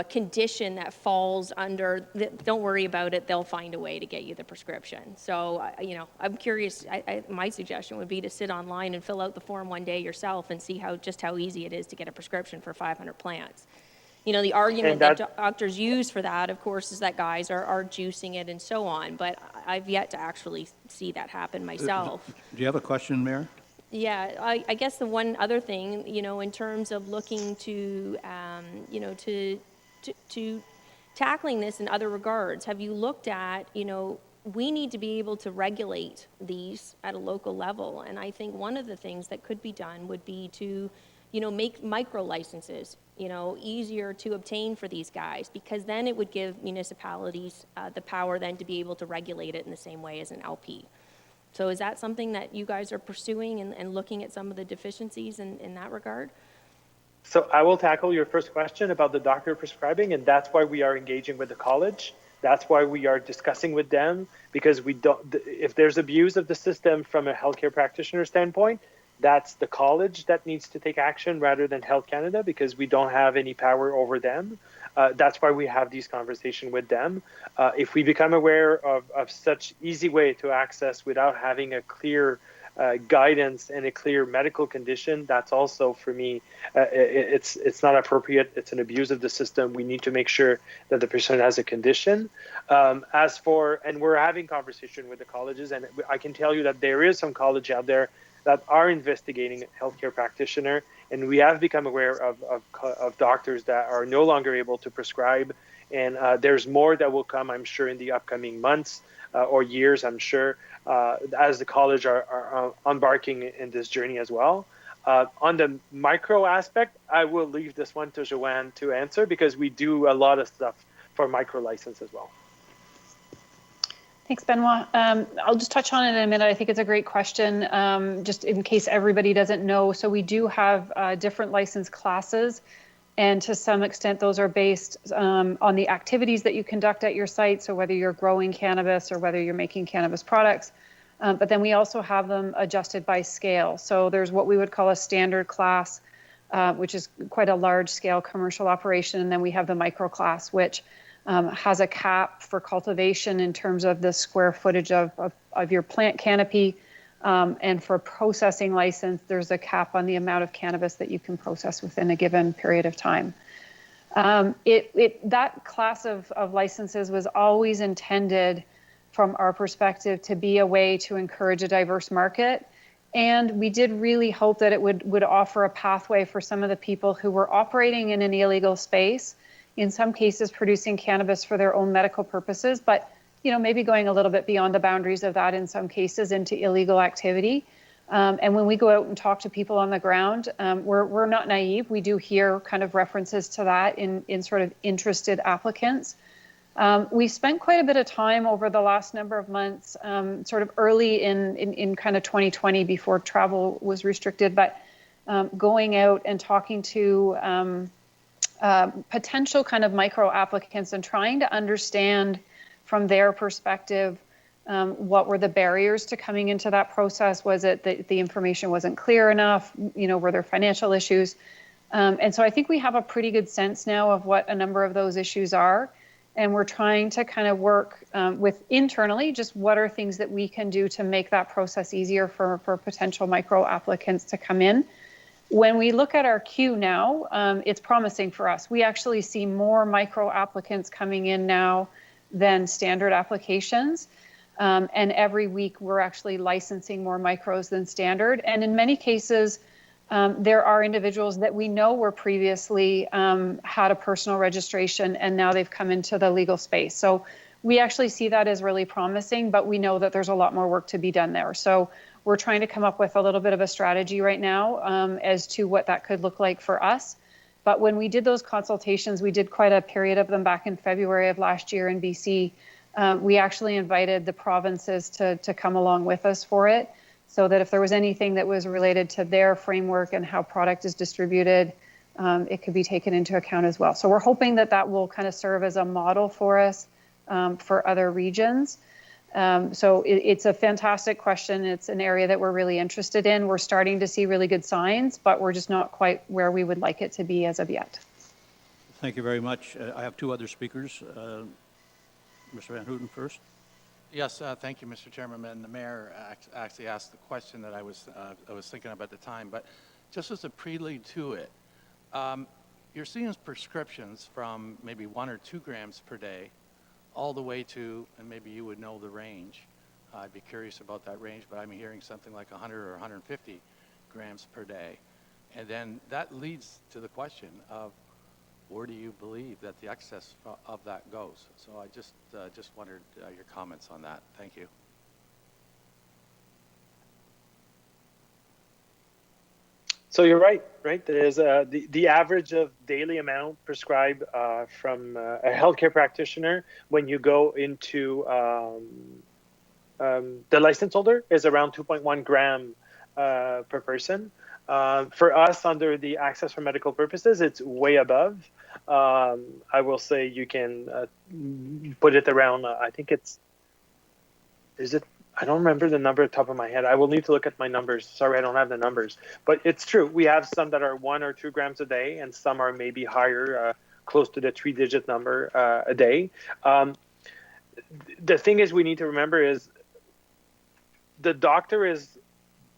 condition that falls under, don't worry about it, they'll find a way to get you the prescription. So, I'm curious, my suggestion would be to sit online and fill out the form one day yourself and see how easy it is to get a prescription for 500 plants. The argument that doctors use for that, of course, is that guys are juicing it and so on, but I've yet to actually see that happen myself. Do you have a question, Mayor? Yeah, I guess the one other thing, in terms of looking to tackling this in other regards, have you looked at, we need to be able to regulate these at a local level. And I think one of the things that could be done would be to, make micro licenses, easier to obtain for these guys, because then it would give municipalities the power then to be able to regulate it in the same way as an LP. So is that something that you guys are pursuing and looking at some of the deficiencies in that regard? So I will tackle your first question about the doctor prescribing, and that's why we are engaging with the college. That's why we are discussing with them, because we don't. If there's abuse of the system from a healthcare practitioner standpoint, that's the college that needs to take action rather than Health Canada, because we don't have any power over them. That's why we have these conversations with them. If we become aware of such easy way to access without having a clear guidance and a clear medical condition, that's also, for me, it's not appropriate. It's an abuse of the system. We need to make sure that the person has a condition. And we're having conversation with the colleges, and I can tell you that there is some college out there that are investigating healthcare practitioner, and we have become aware of doctors that are no longer able to prescribe, and there's more that will come, I'm sure, in the upcoming months or years, I'm sure, as the college are embarking in this journey as well. On the micro aspect, I will leave this one to Joanne to answer, because we do a lot of stuff for micro license as well. Thanks, Benoit. I'll just touch on it in a minute. I think it's a great question, just in case everybody doesn't know. So we do have different license classes, and to some extent, those are based on the activities that you conduct at your site. So whether you're growing cannabis or whether you're making cannabis products, but then we also have them adjusted by scale. So there's what we would call a standard class, which is quite a large scale commercial operation. And then we have the micro class, which has a cap for cultivation in terms of the square footage of your plant canopy. And for processing license, there's a cap on the amount of cannabis that you can process within a given period of time. That class of licenses was always intended, from our perspective, to be a way to encourage a diverse market. And we did really hope that it would offer a pathway for some of the people who were operating in an illegal space, in some cases producing cannabis for their own medical purposes, but maybe going a little bit beyond the boundaries of that in some cases into illegal activity. And when we go out and talk to people on the ground, we're not naive. We do hear kind of references to that in sort of interested applicants. We spent quite a bit of time over the last number of months, sort of early in kind of 2020 before travel was restricted, but going out and talking to potential kind of micro applicants and trying to understand from their perspective what were the barriers to coming into that process. Was it that the information wasn't clear enough? Were there financial issues? And so I think we have a pretty good sense now of what a number of those issues are. And we're trying to kind of work with internally, just what are things that we can do to make that process easier for potential micro applicants to come in. When we look at our queue now, it's promising for us. We actually see more micro applicants coming in now than standard applications. And every week we're actually licensing more micros than standard. And in many cases, there are individuals that we know were previously had a personal registration and now they've come into the legal space. So we actually see that as really promising, but we know that there's a lot more work to be done there. So we're trying to come up with a little bit of a strategy right now as to what that could look like for us. But when we did those consultations, we did quite a period of them back in February of last year in BC. We actually invited the provinces to come along with us for it, so that if there was anything that was related to their framework and how product is distributed, it could be taken into account as well. So we're hoping that that will kind of serve as a model for us for other regions. So it's a fantastic question. It's an area that we're really interested in. We're starting to see really good signs, but we're just not quite where we would like it to be as of yet. Thank you very much. I have two other speakers. Mr. Van Houten first. Yes, thank you, Mr. Chairman. And the mayor actually asked the question that I was thinking of at the time. But just as a prelude to it, you're seeing prescriptions from maybe 1 or 2 grams per day all the way to, and maybe you would know the range. I'd be curious about that range, but I'm hearing something like 100 or 150 grams per day. And then that leads to the question of where do you believe that the excess of that goes? So I just wondered your comments on that. Thank you. So you're right, right? There's the average of daily amount prescribed from a healthcare practitioner when you go into the license holder is around 2.1 gram per person. For us, under the access for medical purposes, it's way above. I will say you can put it around, I think I don't remember the number at the top of my head. I will need to look at my numbers. Sorry, I don't have the numbers. But it's true. We have some that are 1 or 2 grams a day, and some are maybe higher, close to the 3-digit number a day. The thing is we need to remember is the doctor is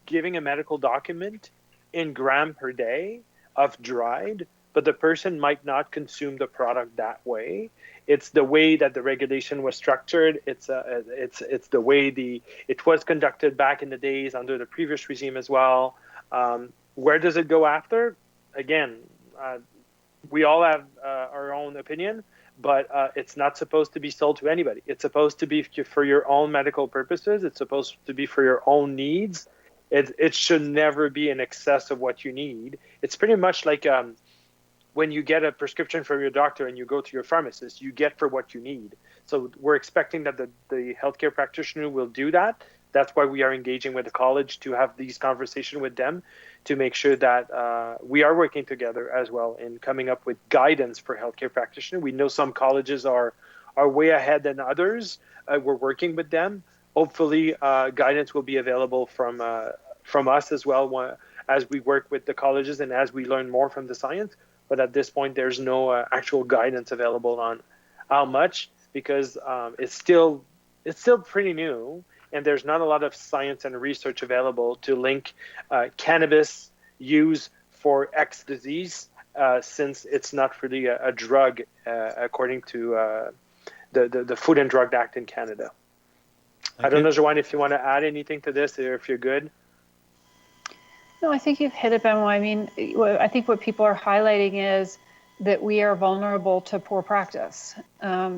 giving a medical document in gram per day of dried, but the person might not consume the product that way. It's the way that the regulation was structured. It's the way it was conducted back in the days under the previous regime as well. Where does it go after? Again, we all have our own opinion, but it's not supposed to be sold to anybody. It's supposed to be for your own medical purposes. It's supposed to be for your own needs. It should never be in excess of what you need. It's pretty much like when you get a prescription from your doctor and you go to your pharmacist, you get for what you need. So we're expecting that the healthcare practitioner will do that. That's why we are engaging with the college to have these conversations with them to make sure that we are working together as well in coming up with guidance for healthcare practitioners. We know some colleges are way ahead than others. We're working with them. Hopefully, guidance will be available from us as well as we work with the colleges and as we learn more from the science. But at this point, there's no actual guidance available on how much because it's still pretty new. And there's not a lot of science and research available to link cannabis use for X disease since it's not really a drug according to the Food and Drug Act in Canada. I don't know, Joanne, if you want to add anything to this or if you're good. No, I think you've hit it, Benoit. I mean, I think what people are highlighting is that we are vulnerable to poor practice.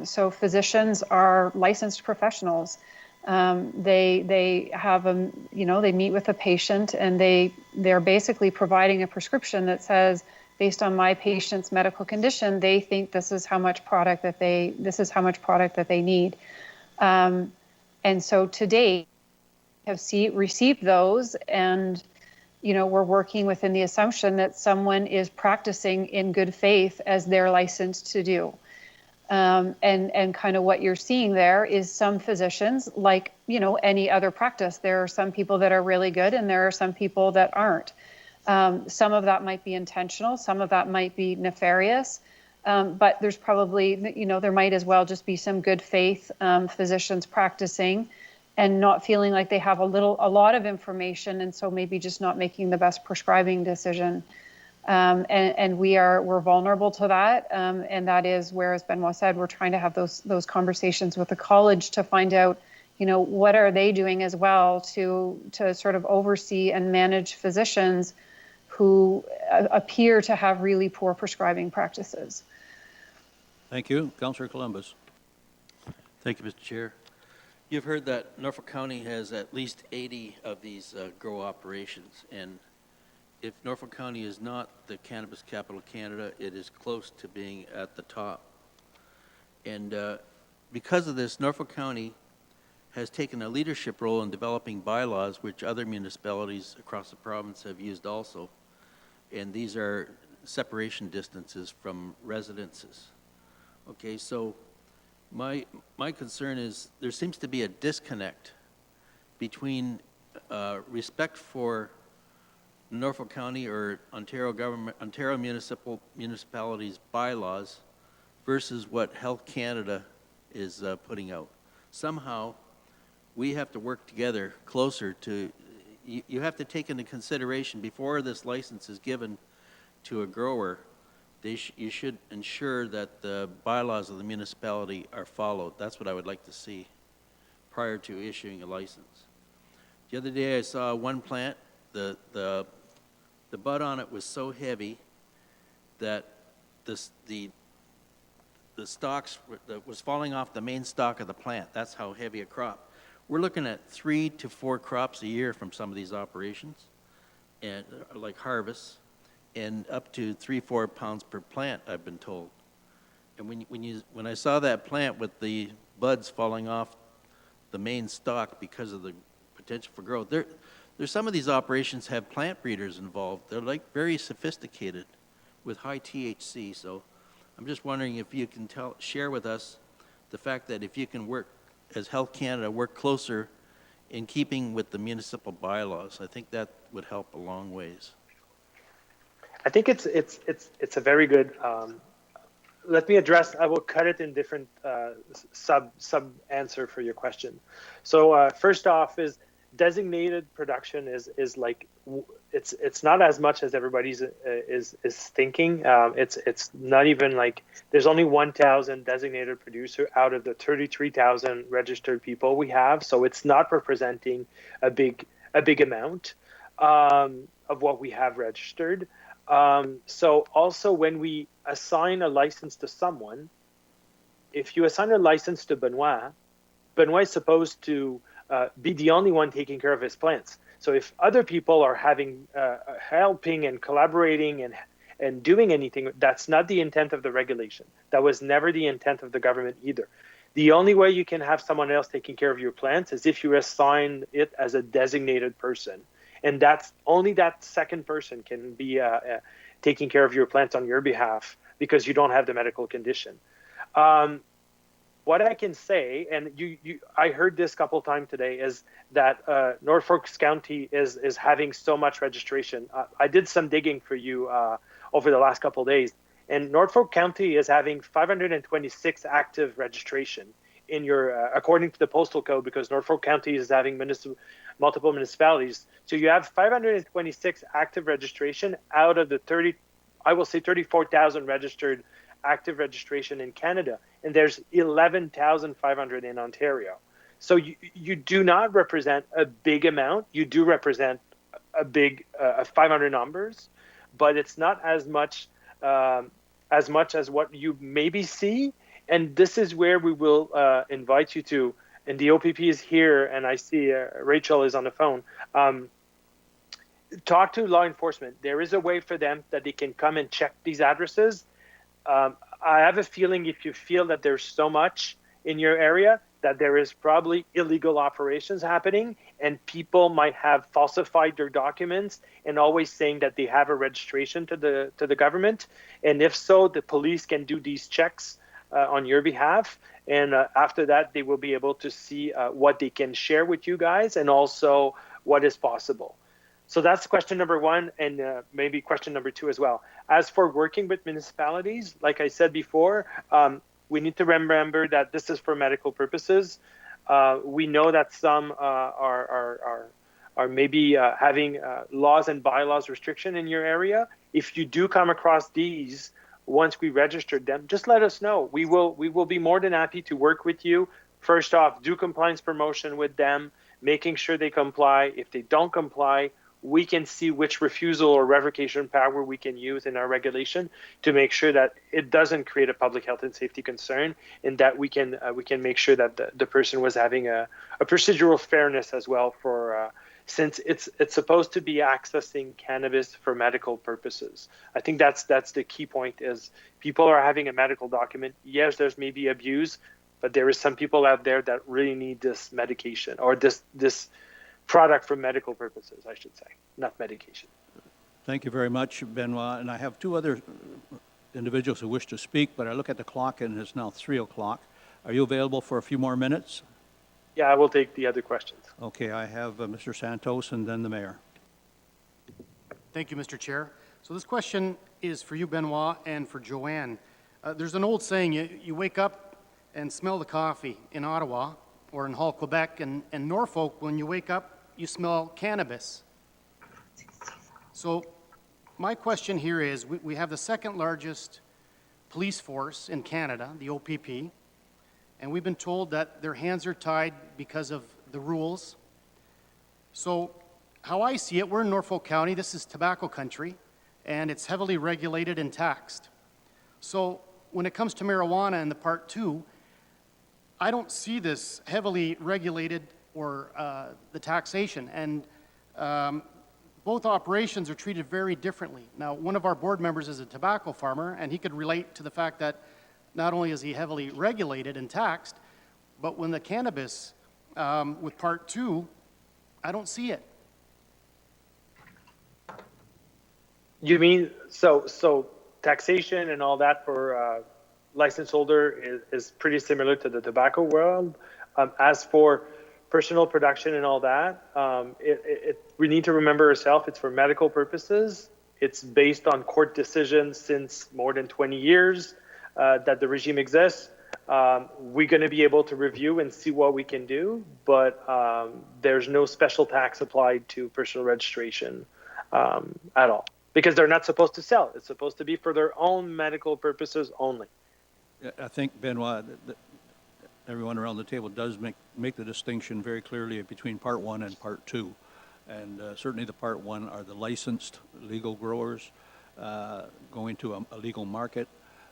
So physicians are licensed professionals. They have they meet with a patient and they're basically providing a prescription that says, based on my patient's medical condition, they think this is how much product that they need. And so today, have received those, and we're working within the assumption that someone is practicing in good faith as they're licensed to do. And kind of what you're seeing there is some physicians, like, any other practice, there are some people that are really good and there are some people that aren't. Some of that might be intentional, some of that might be nefarious, but there's probably, there might as well just be some good faith physicians practicing and not feeling like they have a lot of information, and so maybe just not making the best prescribing decision. And we're vulnerable to that, and that is where, as Benoit said, we're trying to have those conversations with the college to find out, what are they doing as well to sort of oversee and manage physicians who appear to have really poor prescribing practices. Thank you. Councillor Columbus. Thank you, Mr. Chair. You've heard that Norfolk County has at least 80 of these grow operations, and if Norfolk County is not the cannabis capital of Canada, it is close to being at the top. And because of this, Norfolk County has taken a leadership role in developing bylaws which other municipalities across the province have used also. And these are separation distances from residences. Okay, so my concern is there seems to be a disconnect between respect for Norfolk County or Ontario municipalities' bylaws versus what Health Canada is putting out. Somehow, we have to work together closer to. You have to take into consideration before this license is given to a grower. You should ensure that the bylaws of the municipality are followed. That's what I would like to see prior to issuing a license. The other day, I saw one plant. The bud on it was so heavy that this, the stalks that was falling off the main stalk of the plant. That's how heavy a crop. We're looking at 3 to 4 crops a year from some of these operations, and like harvests, and up to 3-4 pounds per plant, I've been told. And when I saw that plant with the buds falling off the main stalk because of the potential for growth, there's some of these operations have plant breeders involved. They're like very sophisticated with high THC. So I'm just wondering if you can share with us the fact that if you can work, as Health Canada, work closer in keeping with the municipal bylaws. I think that would help a long ways. I think it's a very good. Let me address. I will cut it in different sub answer for your question. So first off, is designated production is like it's not as much as everybody's is thinking. It's not even like there's only 1,000 designated producer out of the 33,000 registered people we have. So it's not representing a big amount of what we have registered. So also when we assign a license to someone, if you assign a license to Benoit is supposed to be the only one taking care of his plants. So if other people are having helping and collaborating and doing anything, that's not the intent of the regulation. That was never the intent of the government either. The only way you can have someone else taking care of your plants is if you assign it as a designated person. And that's only that second person can be taking care of your plants on your behalf because you don't have the medical condition. What I can say, and I heard this a couple times today, is that Norfolk County is having so much registration. I did some digging for you over the last couple of days, and Norfolk County is having 526 active registration in your, according to the postal code, because Norfolk County is having multiple municipalities. So you have 526 active registration out of the 34,000 registered active registration in Canada, and there's 11,500 in Ontario. So you do not represent a big amount. You do represent a big 500 numbers, but it's not as much as what you maybe see. And this is where we will invite you to. And the OPP is here, and I see Rachel is on the phone. Talk to law enforcement. There is a way for them that they can come and check these addresses. I have a feeling if you feel that there's so much in your area that there is probably illegal operations happening, and people might have falsified their documents and always saying that they have a registration to the government. And if so, the police can do these checks on your behalf. And after that, they will be able to see what they can share with you guys and also what is possible. So that's question number one, and maybe question number two as well. As for working with municipalities, like I said before, we need to remember that this is for medical purposes. We know that some are maybe having laws and bylaws restriction in your area. If you do come across these, once we registered them, just let us know. We will be more than happy to work with you. First off, do compliance promotion with them, making sure they comply. If they don't comply, we can see which refusal or revocation power we can use in our regulation to make sure that it doesn't create a public health and safety concern, and that we can make sure that the person was having a procedural fairness as well for since it's supposed to be accessing cannabis for medical purposes. I think that's the key point is people are having a medical document. Yes, there's maybe abuse, but there is some people out there that really need this medication or this product for medical purposes, I should say, not medication. Thank you very much, Benoit. And I have two other individuals who wish to speak, but I look at the clock and it's now 3 o'clock. Are you available for a few more minutes? Yeah, I will take the other questions. Okay, I have Mr. Santos and then the mayor. Thank you, Mr. Chair. So this question is for you, Benoit, and for Joanne. There's an old saying, you wake up and smell the coffee in Ottawa or in Hull, Quebec, and Norfolk, when you wake up, you smell cannabis. So my question here is, we have the second largest police force in Canada, the OPP, and we've been told that their hands are tied because of the rules. So how I see it, we're in Norfolk County, this is tobacco country, and it's heavily regulated and taxed. So when it comes to marijuana in the Part 2, I don't see this heavily regulated or the taxation. And both operations are treated very differently. Now, one of our board members is a tobacco farmer, and he could relate to the fact that not only is he heavily regulated and taxed, but when the cannabis with Part 2, I don't see it. You mean, so taxation and all that for license holder is pretty similar to the tobacco world. As for personal production and all that, we need to remember ourselves, it's for medical purposes. It's based on court decisions since more than 20 years that the regime exists. We're going to be able to review and see what we can do, but there's no special tax applied to personal registration at all, because they're not supposed to sell. It's supposed to be for their own medical purposes only. I think, Benoit, that everyone around the table does make the distinction very clearly between Part 1 and Part 2. And certainly the Part 1 are the licensed legal growers going to a legal market.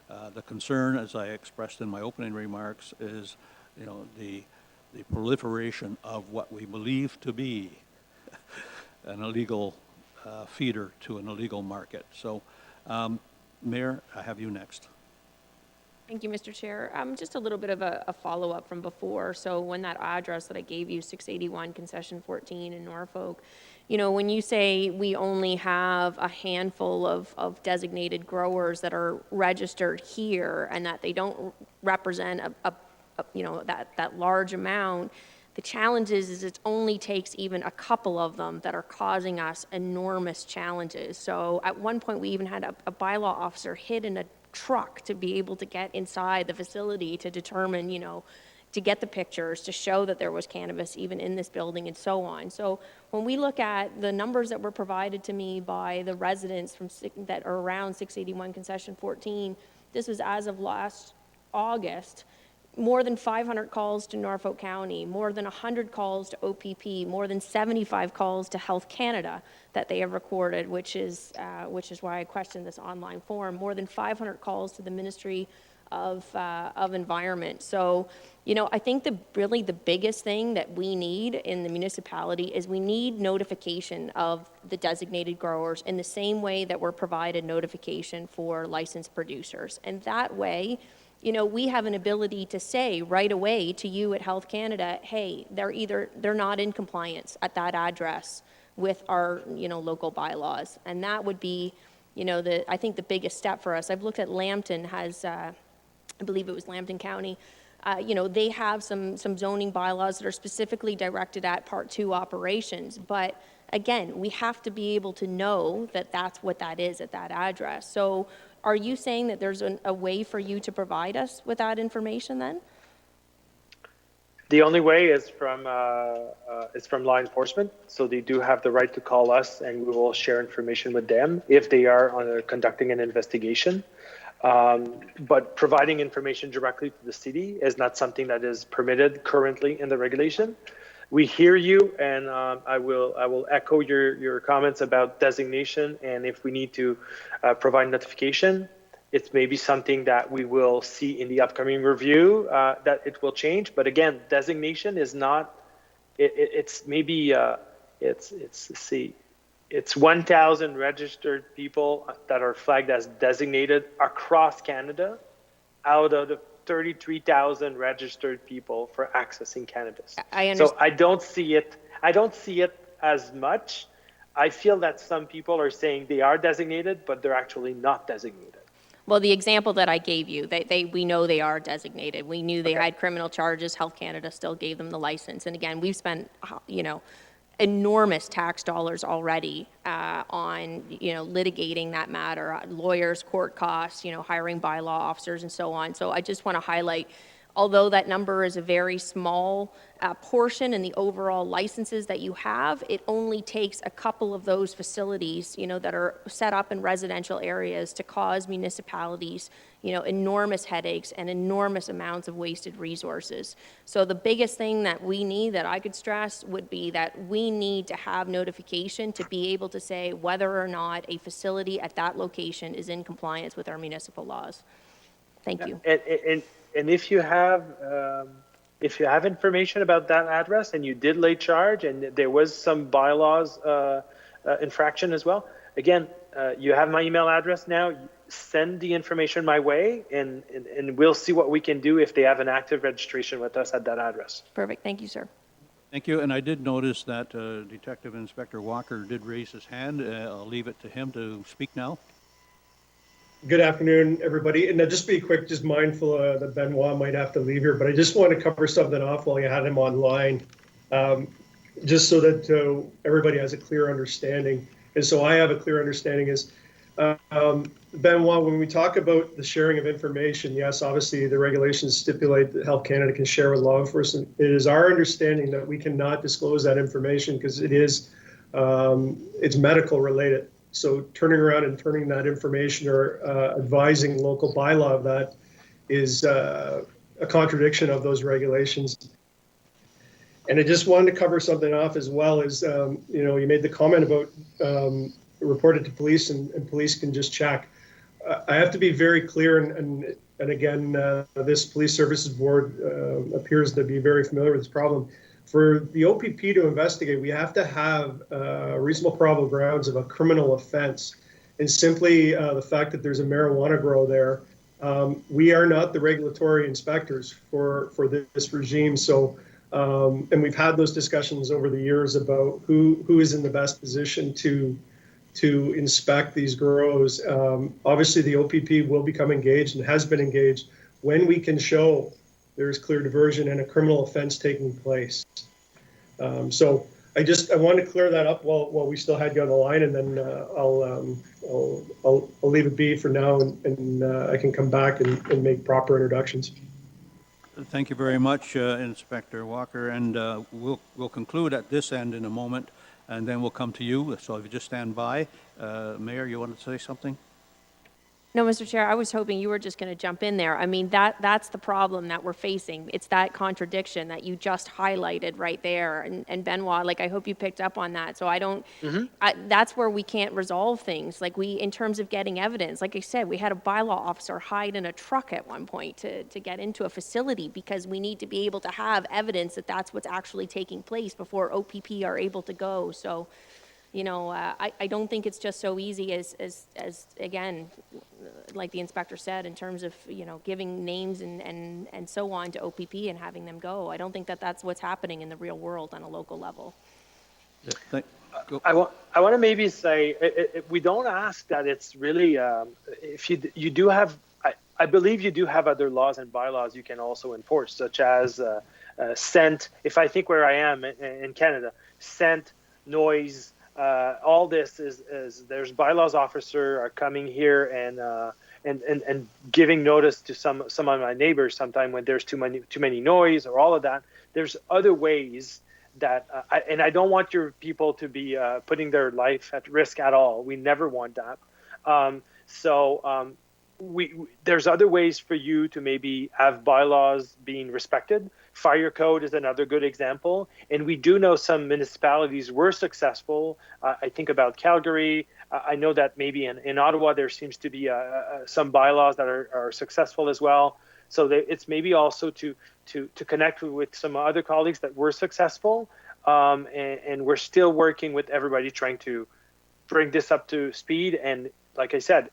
The concern, as I expressed in my opening remarks, is, the proliferation of what we believe to be an illegal feeder to an illegal market. So, Mayor, I have you next. Thank you, Mr. Chair. Just a little bit of a follow-up from before. So when that address that I gave you, 681 Concession 14 in Norfolk, when you say we only have a handful of designated growers that are registered here and that they don't represent that large amount, the challenge is it only takes even a couple of them that are causing us enormous challenges. So at one point, we even had a bylaw officer hid in a truck to be able to get inside the facility to determine, to get the pictures, to show that there was cannabis even in this building and so on. So when we look at the numbers that were provided to me by the residents that are around 681 Concession 14, this was as of last August, more than 500 calls to Norfolk County, more than 100 calls to OPP, more than 75 calls to Health Canada that they have recorded, which is why I questioned this online form, more than 500 calls to the Ministry of Environment. So, I think really the biggest thing that we need in the municipality is we need notification of the designated growers in the same way that we're provided notification for licensed producers. And that way, we have an ability to say right away to you at Health Canada, hey, they're not in compliance at that address with our, local bylaws. And that would be, I think the biggest step for us. I've looked at Lambton has, I believe it was Lambton County, they have some zoning bylaws that are specifically directed at Part 2 operations. But again, we have to be able to know that that's what that is at that address. So are you saying that there's a way for you to provide us with that information then? The only way is from law enforcement. So they do have the right to call us, and we will share information with them if they are conducting an investigation. But providing information directly to the city is not something that is permitted currently in the regulation. We hear you, and I will echo your comments about designation, and if we need to provide notification, it's maybe something that we will see in the upcoming review that it will change. But again, designation is not. It's maybe it's 1,000 registered people that are flagged as designated across Canada, out of the 33,000 registered people for accessing cannabis. I understand. So I don't see it as much. I feel that some people are saying they are designated, but they're actually not designated. Well, the example that I gave you, we know they are designated. We knew they had criminal charges. Health Canada still gave them the license. And again, we've spent, enormous tax dollars already on, litigating that matter, lawyers, court costs, hiring bylaw officers and so on. So I just want to highlight although that number is a very small portion in the overall licenses that you have, it only takes a couple of those facilities, that are set up in residential areas to cause municipalities, enormous headaches and enormous amounts of wasted resources. So the biggest thing that we need, that I could stress, would be that we need to have notification to be able to say whether or not a facility at that location is in compliance with our municipal laws. Thank you. And if you have information about that address and you did late charge and there was some bylaws infraction as well, again, you have my email address now. Send the information my way, and we'll see what we can do if they have an active registration with us at that address. Perfect. Thank you, sir. Thank you, and I did notice that Detective Inspector Walker did raise his hand. I'll leave it to him to speak now. Good afternoon, everybody. And just be quick, just mindful that Benoit might have to leave here, but I just want to cover something off while you had him online, just so that everybody has a clear understanding. And so I have a clear understanding is, Benoit, when we talk about the sharing of information, yes, obviously the regulations stipulate that Health Canada can share with law enforcement. It is our understanding that we cannot disclose that information because it's medical related. So turning around and turning that information or advising local bylaw of that is a contradiction of those regulations. And I just wanted to cover something off as well as, you made the comment about reported to police and police can just check. I have to be very clear, and again, this police services board appears to be very familiar with this problem. For the OPP to investigate, we have to have reasonable probable grounds of a criminal offense. And simply the fact that there's a marijuana grow there, we are not the regulatory inspectors for this regime. So, and we've had those discussions over the years about who is in the best position to inspect these grows. Obviously, the OPP will become engaged and has been engaged when we can show there's clear diversion and a criminal offense taking place. So I want to clear that up while we still had you on the line, and then I'll leave it be for now, and I can come back and make proper introductions. Thank you very much, Inspector Walker, and we'll conclude at this end in a moment, and then we'll come to you. So if you just stand by. Mayor, you wanted to say something? No, Mr. Chair, I was hoping you were just going to jump in there. I mean, that's the problem that we're facing. It's that contradiction that you just highlighted right there. And Benoit, I hope you picked up on that. So that's where we can't resolve things. In terms of getting evidence, like I said, we had a bylaw officer hide in a truck at one point to get into a facility because we need to be able to have evidence that that's what's actually taking place before OPP are able to go. So, I don't think it's just so easy as again, like the inspector said, in terms of, giving names and so on to OPP and having them go. I don't think that that's what's happening in the real world on a local level. Yeah, I want to maybe say we don't ask that it's really if you do have I believe you do have other laws and bylaws you can also enforce, such as scent. If I think where I am in Canada, scent, noise. All this is there's bylaws officer are coming here and giving notice to some of my neighbors sometime when there's too many noise or all of that. There's other ways that I don't want your people to be putting their life at risk at all. We never want that. There's other ways for you to maybe have bylaws being respected. Fire code is another good example. And we do know some municipalities were successful. I think about Calgary. I know that maybe in Ottawa, there seems to be some bylaws that are successful as well. So it's maybe also to connect with some other colleagues that were successful. And we're still working with everybody trying to bring this up to speed. And like I said,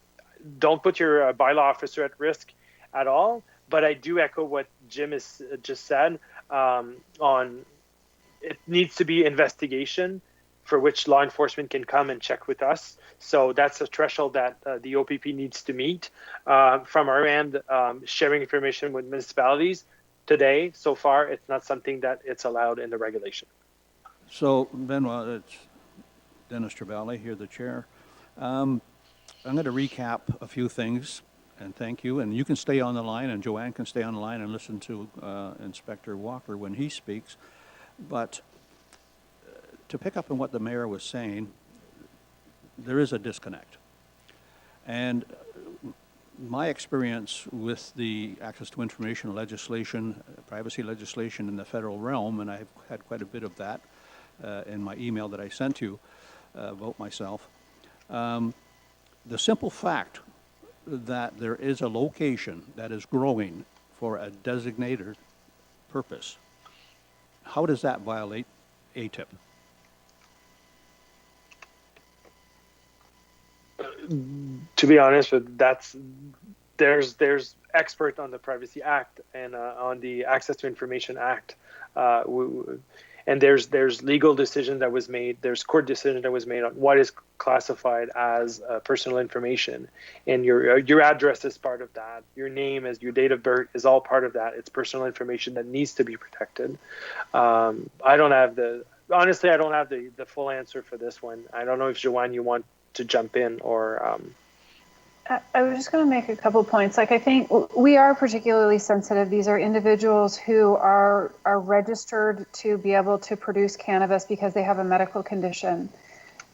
don't put your bylaw officer at risk at all. But I do echo what Jim has just said on it needs to be investigation for which law enforcement can come and check with us. So that's a threshold that the OPP needs to meet. From our end, sharing information with municipalities today, so far, it's not something that it's allowed in the regulation. So, Benoit, it's Dennis Trevally here, the chair. I'm going to recap a few things, and thank you. And you can stay on the line, and Joanne can stay on the line and listen to Inspector Walker when he speaks. But to pick up on what the mayor was saying, there is a disconnect. And my experience with the access to information legislation, privacy legislation in the federal realm, and I've had quite a bit of that in my email that I sent you about myself, the simple fact that there is a location that is growing for a designated purpose, how does that violate ATIP? To be honest, there's expert on the Privacy Act and on the Access to Information Act, and there's legal decision that was made. There's court decision that was made on what is classified as personal information, and your address is part of that. Your name, as your date of birth, is all part of that. It's personal information that needs to be protected. I don't have the full answer for this one. I don't know if Joanne, you want to jump in, or I was just going to make a couple points. Like, I think we are particularly sensitive. These are individuals who are registered to be able to produce cannabis because they have a medical condition.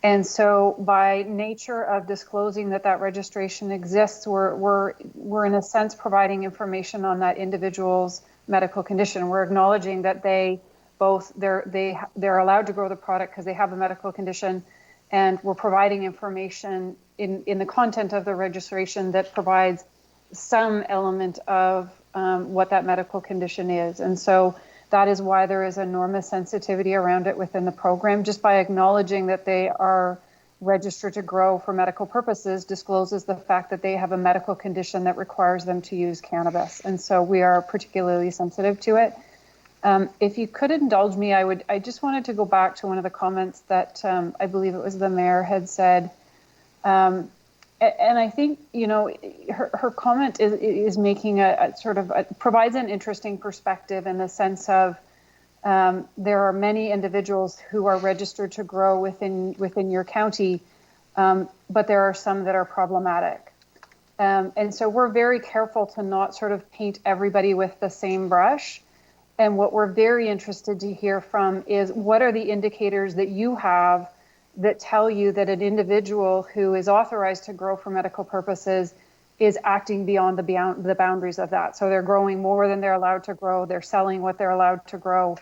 And so by nature of disclosing that registration exists, we're in a sense providing information on that individual's medical condition. We're acknowledging that they're allowed to grow the product because they have a medical condition, and we're providing information in the content of the registration that provides some element of what that medical condition is. And so that is why there is enormous sensitivity around it within the program. Just by acknowledging that they are registered to grow for medical purposes discloses the fact that they have a medical condition that requires them to use cannabis. And so we are particularly sensitive to it. If you could indulge me, I just wanted to go back to one of the comments that I believe it was the mayor had said. And I think, her comment is making a sort of provides an interesting perspective in the sense of there are many individuals who are registered to grow within your county, but there are some that are problematic. And so we're very careful to not sort of paint everybody with the same brush. And what we're very interested to hear from is, what are the indicators that you have that tell you that an individual who is authorized to grow for medical purposes is acting beyond the boundaries of that? So they're growing more than they're allowed to grow. They're selling what they're allowed to grow,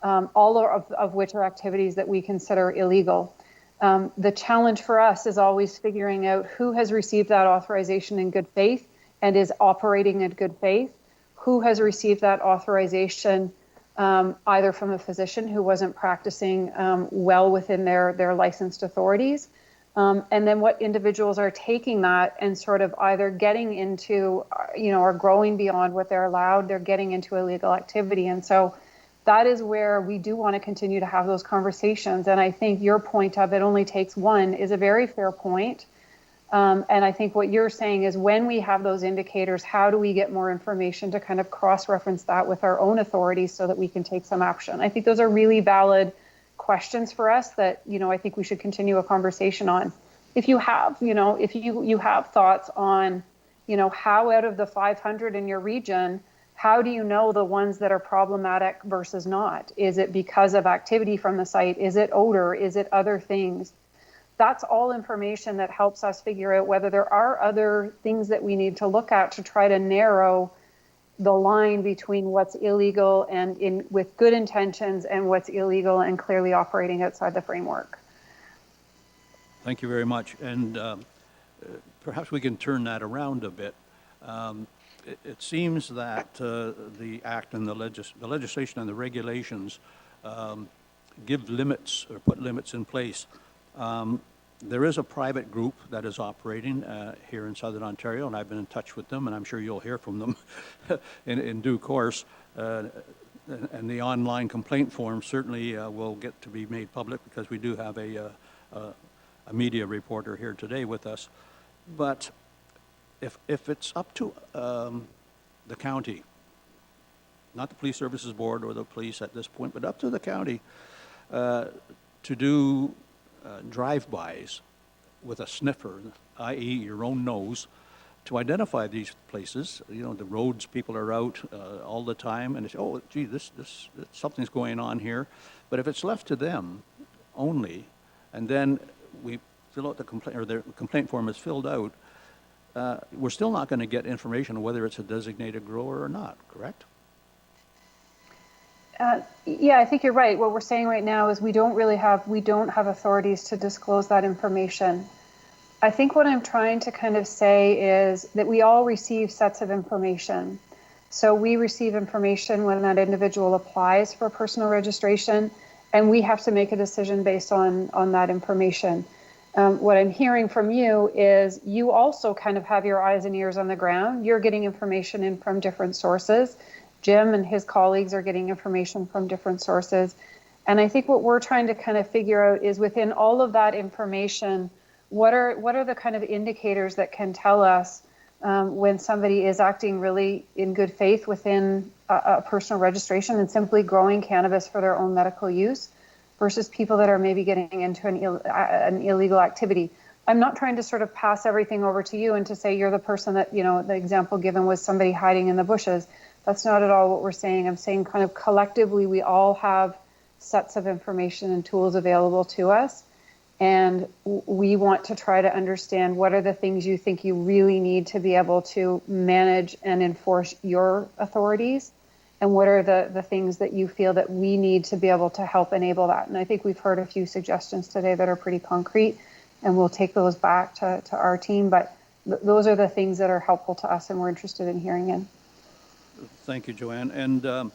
all of which are activities that we consider illegal. The challenge for us is always figuring out who has received that authorization in good faith and is operating in good faith, who has received that authorization either from a physician who wasn't practicing well within their licensed authorities, and then what individuals are taking that and sort of either getting into, or growing beyond what they're allowed, they're getting into illegal activity. And so that is where we do want to continue to have those conversations. And I think your point of it only takes one is a very fair point. And I think what you're saying is, when we have those indicators, how do we get more information to kind of cross-reference that with our own authorities so that we can take some action? I think those are really valid questions for us that, I think we should continue a conversation on. If you have, if you have thoughts on, how out of the 500 in your region, how do you know the ones that are problematic versus not? Is it because of activity from the site? Is it odor? Is it other things? That's all information that helps us figure out whether there are other things that we need to look at to try to narrow the line between what's illegal and with good intentions and what's illegal and clearly operating outside the framework. Thank you very much. And perhaps we can turn that around a bit. It seems that the Act and the legislation and the regulations give limits or put limits in place. There is a private group that is operating here in Southern Ontario, and I've been in touch with them, and I'm sure you'll hear from them in due course. And the online complaint form certainly will get to be made public, because we do have a media reporter here today with us. But if it's up to the county, not the Police Services Board or the police at this point, but up to the county to do drive-bys with a sniffer, i.e. your own nose, to identify these places. You know, the roads, people are out all the time, and they say, oh, gee, this something's going on here. But if it's left to them only, and then we fill out the complaint, or the complaint form is filled out, we're still not going to get information on whether it's a designated grower or not, correct? Yeah, I think you're right. What we're saying right now is we don't have authorities to disclose that information. I think what I'm trying to kind of say is that we all receive sets of information. So we receive information when that individual applies for personal registration, and we have to make a decision based on that information. What I'm hearing from you is you also kind of have your eyes and ears on the ground. You're getting information in from different sources. Jim and his colleagues are getting information from different sources. And I think what we're trying to kind of figure out is within all of that information, what are the kind of indicators that can tell us when somebody is acting really in good faith within a personal registration and simply growing cannabis for their own medical use versus people that are maybe getting into an illegal activity. I'm not trying to sort of pass everything over to you and to say you're the person that, you know, the example given was somebody hiding in the bushes. That's not at all what we're saying. I'm saying kind of collectively we all have sets of information and tools available to us. And we want to try to understand what are the things you think you really need to be able to manage and enforce your authorities, and what are the things that you feel that we need to be able to help enable that. And I think we've heard a few suggestions today that are pretty concrete, and we'll take those back to our team. But those are the things that are helpful to us and we're interested in hearing in. Thank you, Joanne. And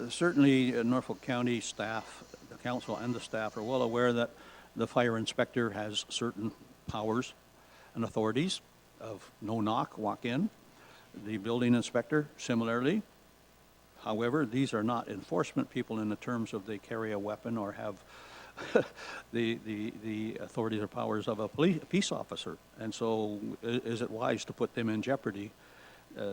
certainly Norfolk County staff, the council and the staff are well aware that the fire inspector has certain powers and authorities of no knock, walk in. The building inspector, similarly. However, these are not enforcement people in the terms of they carry a weapon or have the authorities or powers of a peace officer. And so is it wise to put them in jeopardy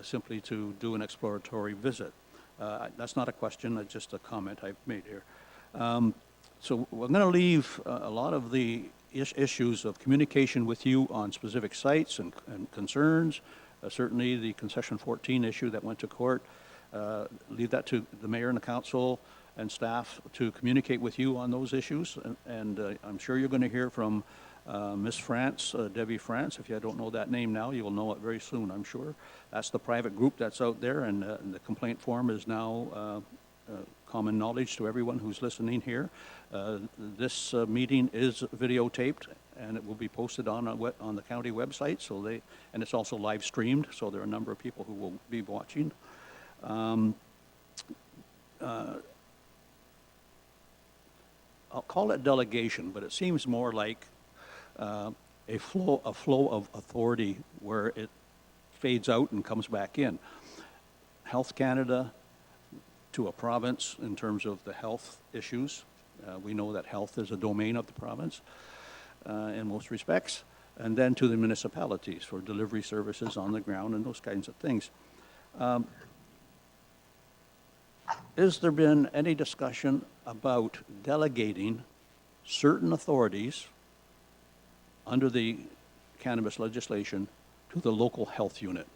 simply to do an exploratory visit? That's not a question, that's just a comment I've made here. So we're going to leave a lot of the issues of communication with you on specific sites and concerns. Certainly the concession 14 issue that went to court. Leave that to the mayor and the council and staff to communicate with you on those issues. And I'm sure you're going to hear from Ms. France, Debbie France. If you don't know that name now, you will know it very soon, I'm sure. That's the private group that's out there, and the complaint form is now common knowledge to everyone who's listening here. This meeting is videotaped, and it will be posted on the county website. And it's also live streamed, so there are a number of people who will be watching. I'll call it delegation, but it seems more like a flow of authority where it fades out and comes back in. Health Canada to a province in terms of the health issues. We know that health is a domain of the province in most respects. And then to the municipalities for delivery services on the ground and those kinds of things. Has there been any discussion about delegating certain authorities under the cannabis legislation to the local health unit?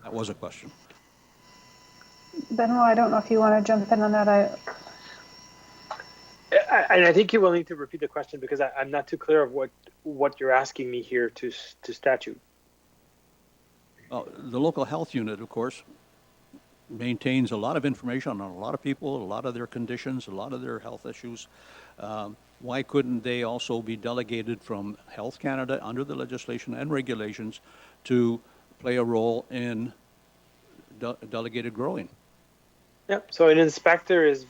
That was a question. Benoit, I don't know if you want to jump in on that. I think you will need to repeat the question because I'm not too clear of what you're asking me here to statute. The local health unit, of course, maintains a lot of information on a lot of people, a lot of their conditions, a lot of their health issues. Why couldn't they also be delegated from Health Canada under the legislation and regulations to play a role in delegated growing? Yep. So an inspector is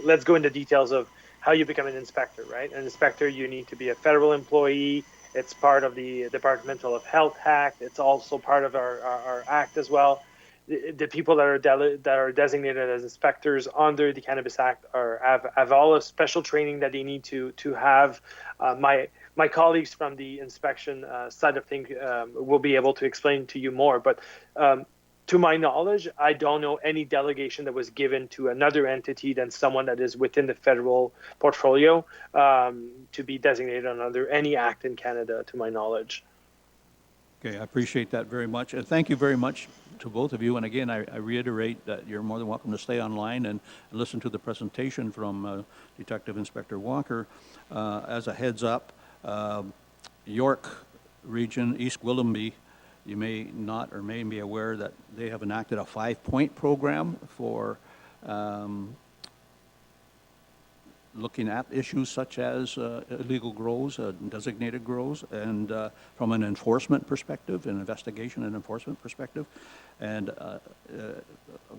let's go into details of how you become an inspector, right? An inspector, you need to be a federal employee. It's part of the Departmental of Health Act. It's also part of our act as well. The people that are designated as inspectors under the Cannabis Act have all a special training that they need to have. My colleagues from the inspection side of things will be able to explain to you more. But to my knowledge, I don't know any delegation that was given to another entity than someone that is within the federal portfolio to be designated under any act in Canada, to my knowledge. Okay, I appreciate that very much. And thank you very much to both of you. And again, I reiterate that you're more than welcome to stay online and listen to the presentation from Detective Inspector Walker. As a heads up, York Region, East Willoughby, you may not or may be aware that they have enacted a 5-point program for looking at issues such as illegal grows, designated grows, and from an enforcement perspective, an investigation and enforcement perspective. And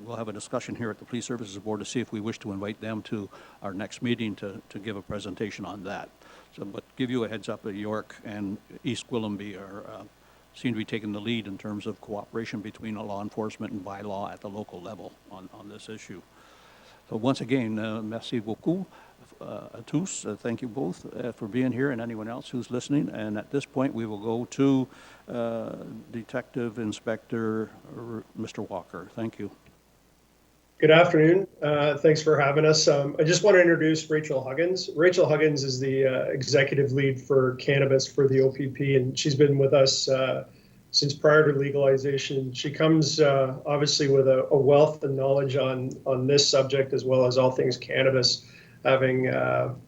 we'll have a discussion here at the Police Services Board to see if we wish to invite them to our next meeting to give a presentation on that. So, but give you a heads up that York and East Willoughby are seem to be taking the lead in terms of cooperation between law enforcement and bylaw at the local level on this issue. So once again, merci beaucoup à tous. Thank you both for being here, and anyone else who's listening. And at this point, we will go to Detective Inspector Mr. Walker. Thank you. Good afternoon. Thanks for having us. I just want to introduce Rachel Huggins. Rachel Huggins is the executive lead for cannabis for the OPP, and she's been with us since prior to legalization. She comes obviously with a wealth of knowledge on this subject as well as all things cannabis, having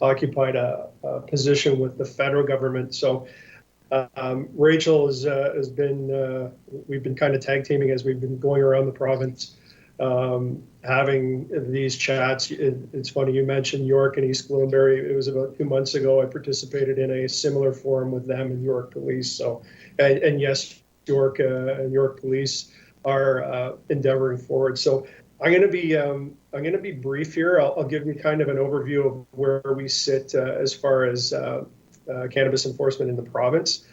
occupied a position with the federal government. So Rachel has been, we've been kind of tag teaming as we've been going around the province, having these chats. It's funny, you mentioned York and East Gwillimbury. It was about 2 months ago I participated in a similar forum with them and York Police. So, and yes, York and York Police are endeavoring forward. So I'm going to be brief here. I'll give you kind of an overview of where we sit as far as cannabis enforcement in the province.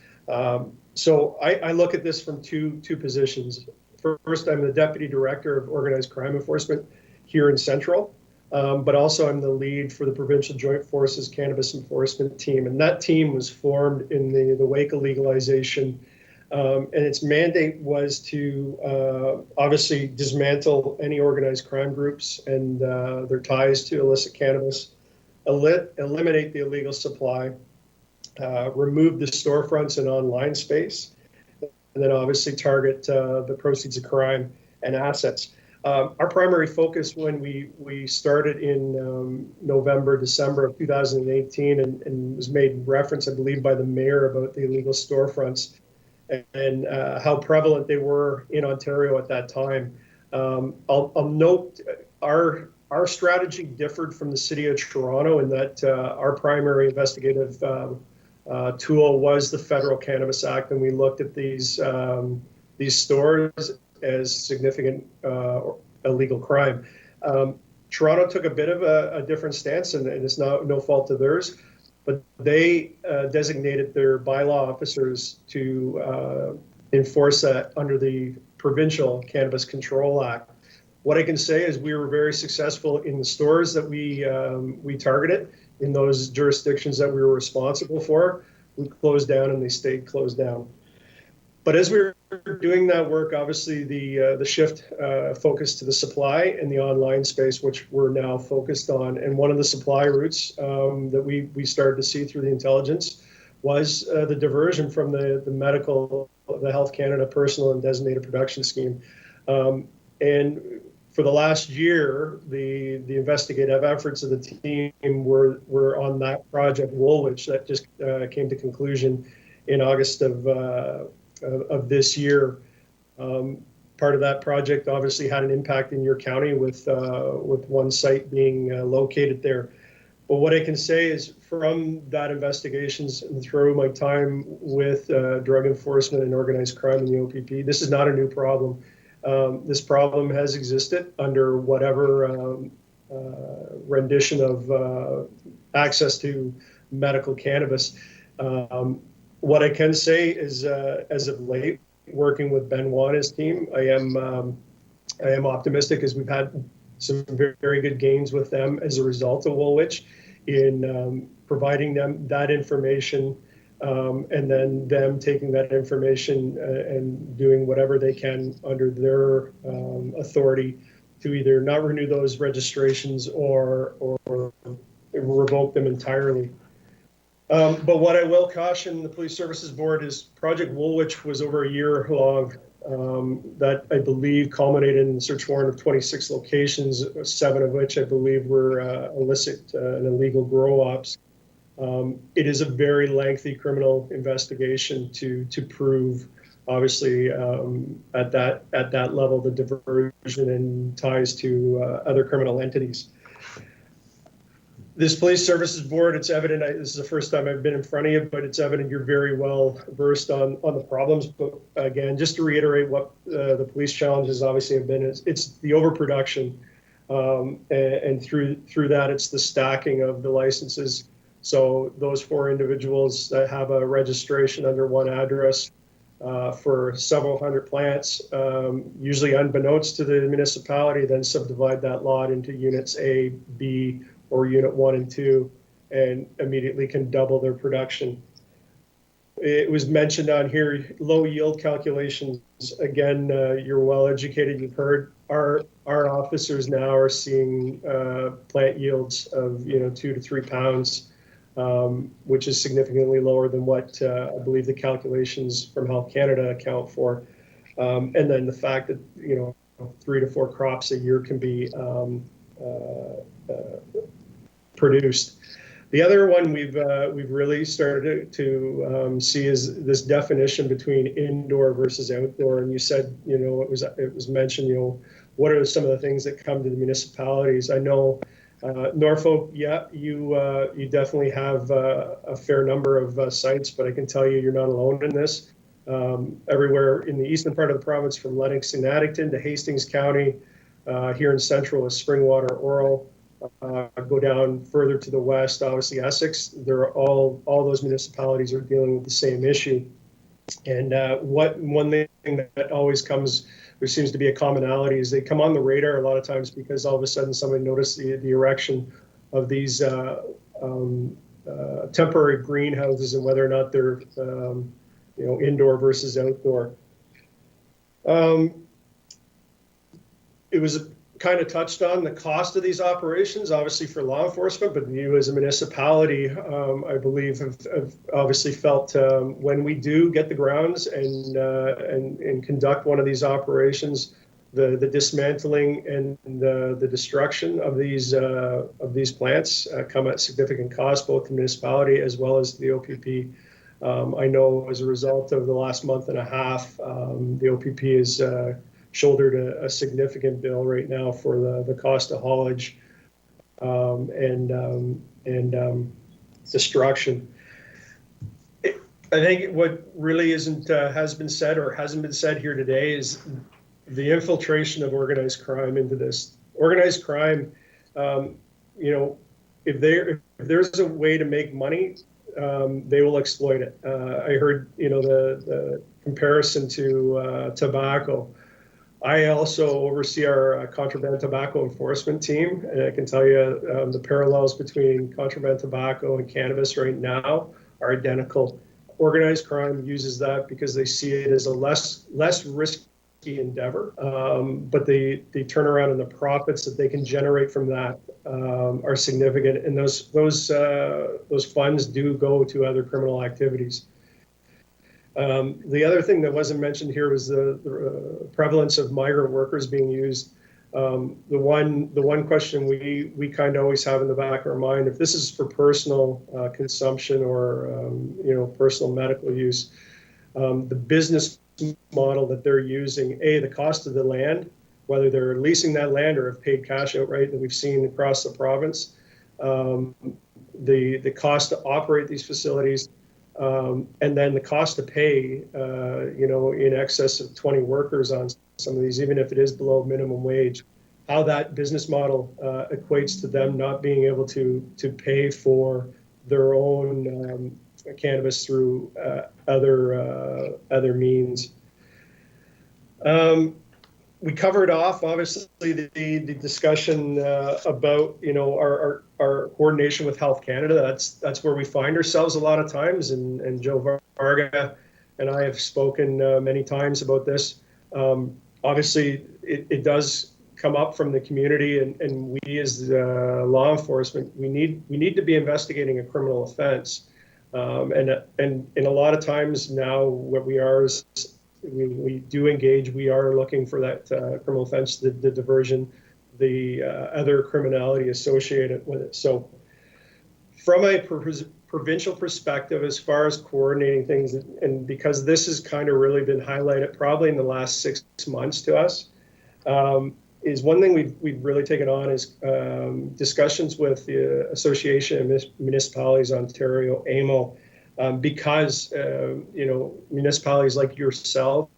So I look at this from two positions. First, I'm the Deputy Director of Organized Crime Enforcement here in Central, but also I'm the lead for the Provincial Joint Forces Cannabis Enforcement Team. And that team was formed in the wake of legalization. And its mandate was to obviously dismantle any organized crime groups and their ties to illicit cannabis, eliminate the illegal supply, remove the storefronts and online space, and then obviously target the proceeds of crime and assets. Our primary focus when we started in November, December of 2018, and was made reference, I believe, by the mayor about the illegal storefronts and how prevalent they were in Ontario at that time. I'll note our strategy differed from the City of Toronto in that our primary investigative tool was the Federal Cannabis Act, and we looked at these stores as significant illegal crime. Toronto took a bit of a different stance, and it's no fault of theirs, but they designated their bylaw officers to enforce that under the Provincial Cannabis Control Act. What I can say is we were very successful in the stores that we targeted in those jurisdictions that we were responsible for. We closed down and they stayed closed down. But as we were doing that work, obviously the shift focused to the supply and the online space, which we're now focused on. And one of the supply routes that we started to see through the intelligence was the diversion from the Health Canada Personal and Designated Production Scheme. And for the last year, the investigative efforts of the team were on that project Woolwich that just came to conclusion in August of this year. Part of that project obviously had an impact in your county with one site being located there. But what I can say is from that investigations and through my time with drug enforcement and organized crime in the OPP, this is not a new problem. This problem has existed under whatever rendition of access to medical cannabis. What I can say is, as of late, working with Benoit and his team, I am optimistic as we've had some very, very good gains with them as a result of Woolwich in providing them that information and then them taking that information and doing whatever they can under their authority to either not renew those registrations or revoke them entirely. But what I will caution the Police Services Board is Project Woolwich was over a year long. That I believe culminated in the search warrant of 26 locations, 7 of which I believe were illicit and illegal grow ops. It is a very lengthy criminal investigation to prove, obviously, at that level, the diversion and ties to other criminal entities. This Police Services Board, it's evident, this is the first time I've been in front of you, but it's evident you're very well versed on the problems. But again, just to reiterate what the police challenges obviously have been, it's the overproduction. And through that, it's the stacking of the licenses. So those 4 individuals that have a registration under one address for several hundred plants, usually unbeknownst to the municipality, then subdivide that lot into units A, B, or unit 1 and 2, and immediately can double their production. It was mentioned on here, low yield calculations. Again, you're well educated. You've heard our officers now are seeing plant yields of 2 to 3 pounds, which is significantly lower than what I believe the calculations from Health Canada account for. And then the fact that 3 to 4 crops a year can be produced. The other one we've really started to see is this definition between indoor versus outdoor. And you said, it was mentioned, what are some of the things that come to the municipalities? I know Norfolk, you definitely have a fair number of sites, but I can tell you, you're not alone in this. Everywhere in the eastern part of the province, from Lennox and Addington to Hastings County, here in central is Springwater, Oral. Go down further to the west, obviously Essex. They're all those municipalities are dealing with the same issue. And one thing that always comes, there seems to be a commonality, is they come on the radar a lot of times because all of a sudden somebody noticed the erection of these temporary greenhouses and whether or not they're indoor versus outdoor. It was kind of touched on the cost of these operations, obviously for law enforcement, but you as a municipality, I believe, have obviously felt when we do get the grounds and conduct one of these operations, the dismantling and the destruction of these plants come at significant cost, both the municipality as well as the OPP. I know as a result of the last month and a half, the OPP is shouldered a significant bill right now for the cost of haulage and destruction. I think what really has been said or hasn't been said here today is the infiltration of organized crime into this. Organized crime, if there's a way to make money, they will exploit it. I heard, the comparison to tobacco. I also oversee our contraband tobacco enforcement team, and I can tell you the parallels between contraband tobacco and cannabis right now are identical. Organized crime uses that because they see it as a less risky endeavor, but the turnaround and the profits that they can generate from that are significant, and those funds do go to other criminal activities. The other thing that wasn't mentioned here was the prevalence of migrant workers being used. The one question we kind of always have in the back of our mind, if this is for personal consumption or personal medical use, the business model that they're using, the cost of the land, whether they're leasing that land or have paid cash outright that we've seen across the province, the cost to operate these facilities. And then the cost to pay, in excess of 20 workers on some of these, even if it is below minimum wage, how that business model equates to them not being able to pay for their own cannabis through other means. we covered off, obviously, the discussion about, you know, our coordination with Health Canada. That's where we find ourselves a lot of times, and Joe Varga and I have spoken many times about this. Obviously, it does come up from the community, and we as law enforcement, we need to be investigating a criminal offense. And a lot of times now, what we are is we do engage. We are looking for that criminal offense, the diversion, the other criminality associated with it. So, from a provincial perspective, as far as coordinating things, and because this has kind of really been highlighted probably in the last 6 months to us, is one thing we've really taken on is discussions with the Association of Municipalities Ontario, AMO, because you know, municipalities like yourself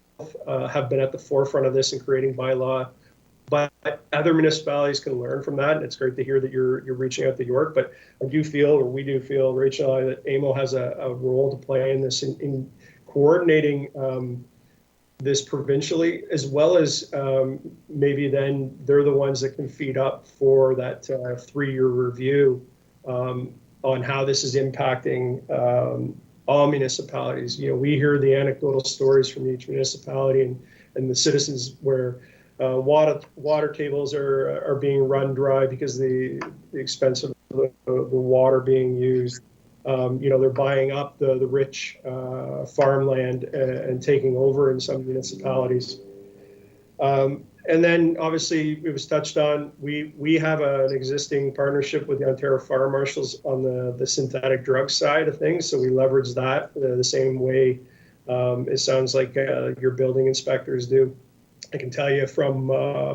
have been at the forefront of this in creating bylaw, but other municipalities can learn from that, and it's great to hear that you're reaching out to York. But I do feel, or we do feel, Rachel and I, that AMO has a role to play in this, in coordinating this provincially, as well as maybe then they're the ones that can feed up for that 3-year review on how this is impacting all municipalities. You know, we hear the anecdotal stories from each municipality and the citizens where water tables are being run dry because the expense of the water being used. You know, they're buying up the rich farmland and taking over in some municipalities. And then obviously it was touched on, we have an existing partnership with the Ontario Fire Marshals on the synthetic drug side of things. So we leverage that the same way it sounds like your building inspectors do. I can tell you from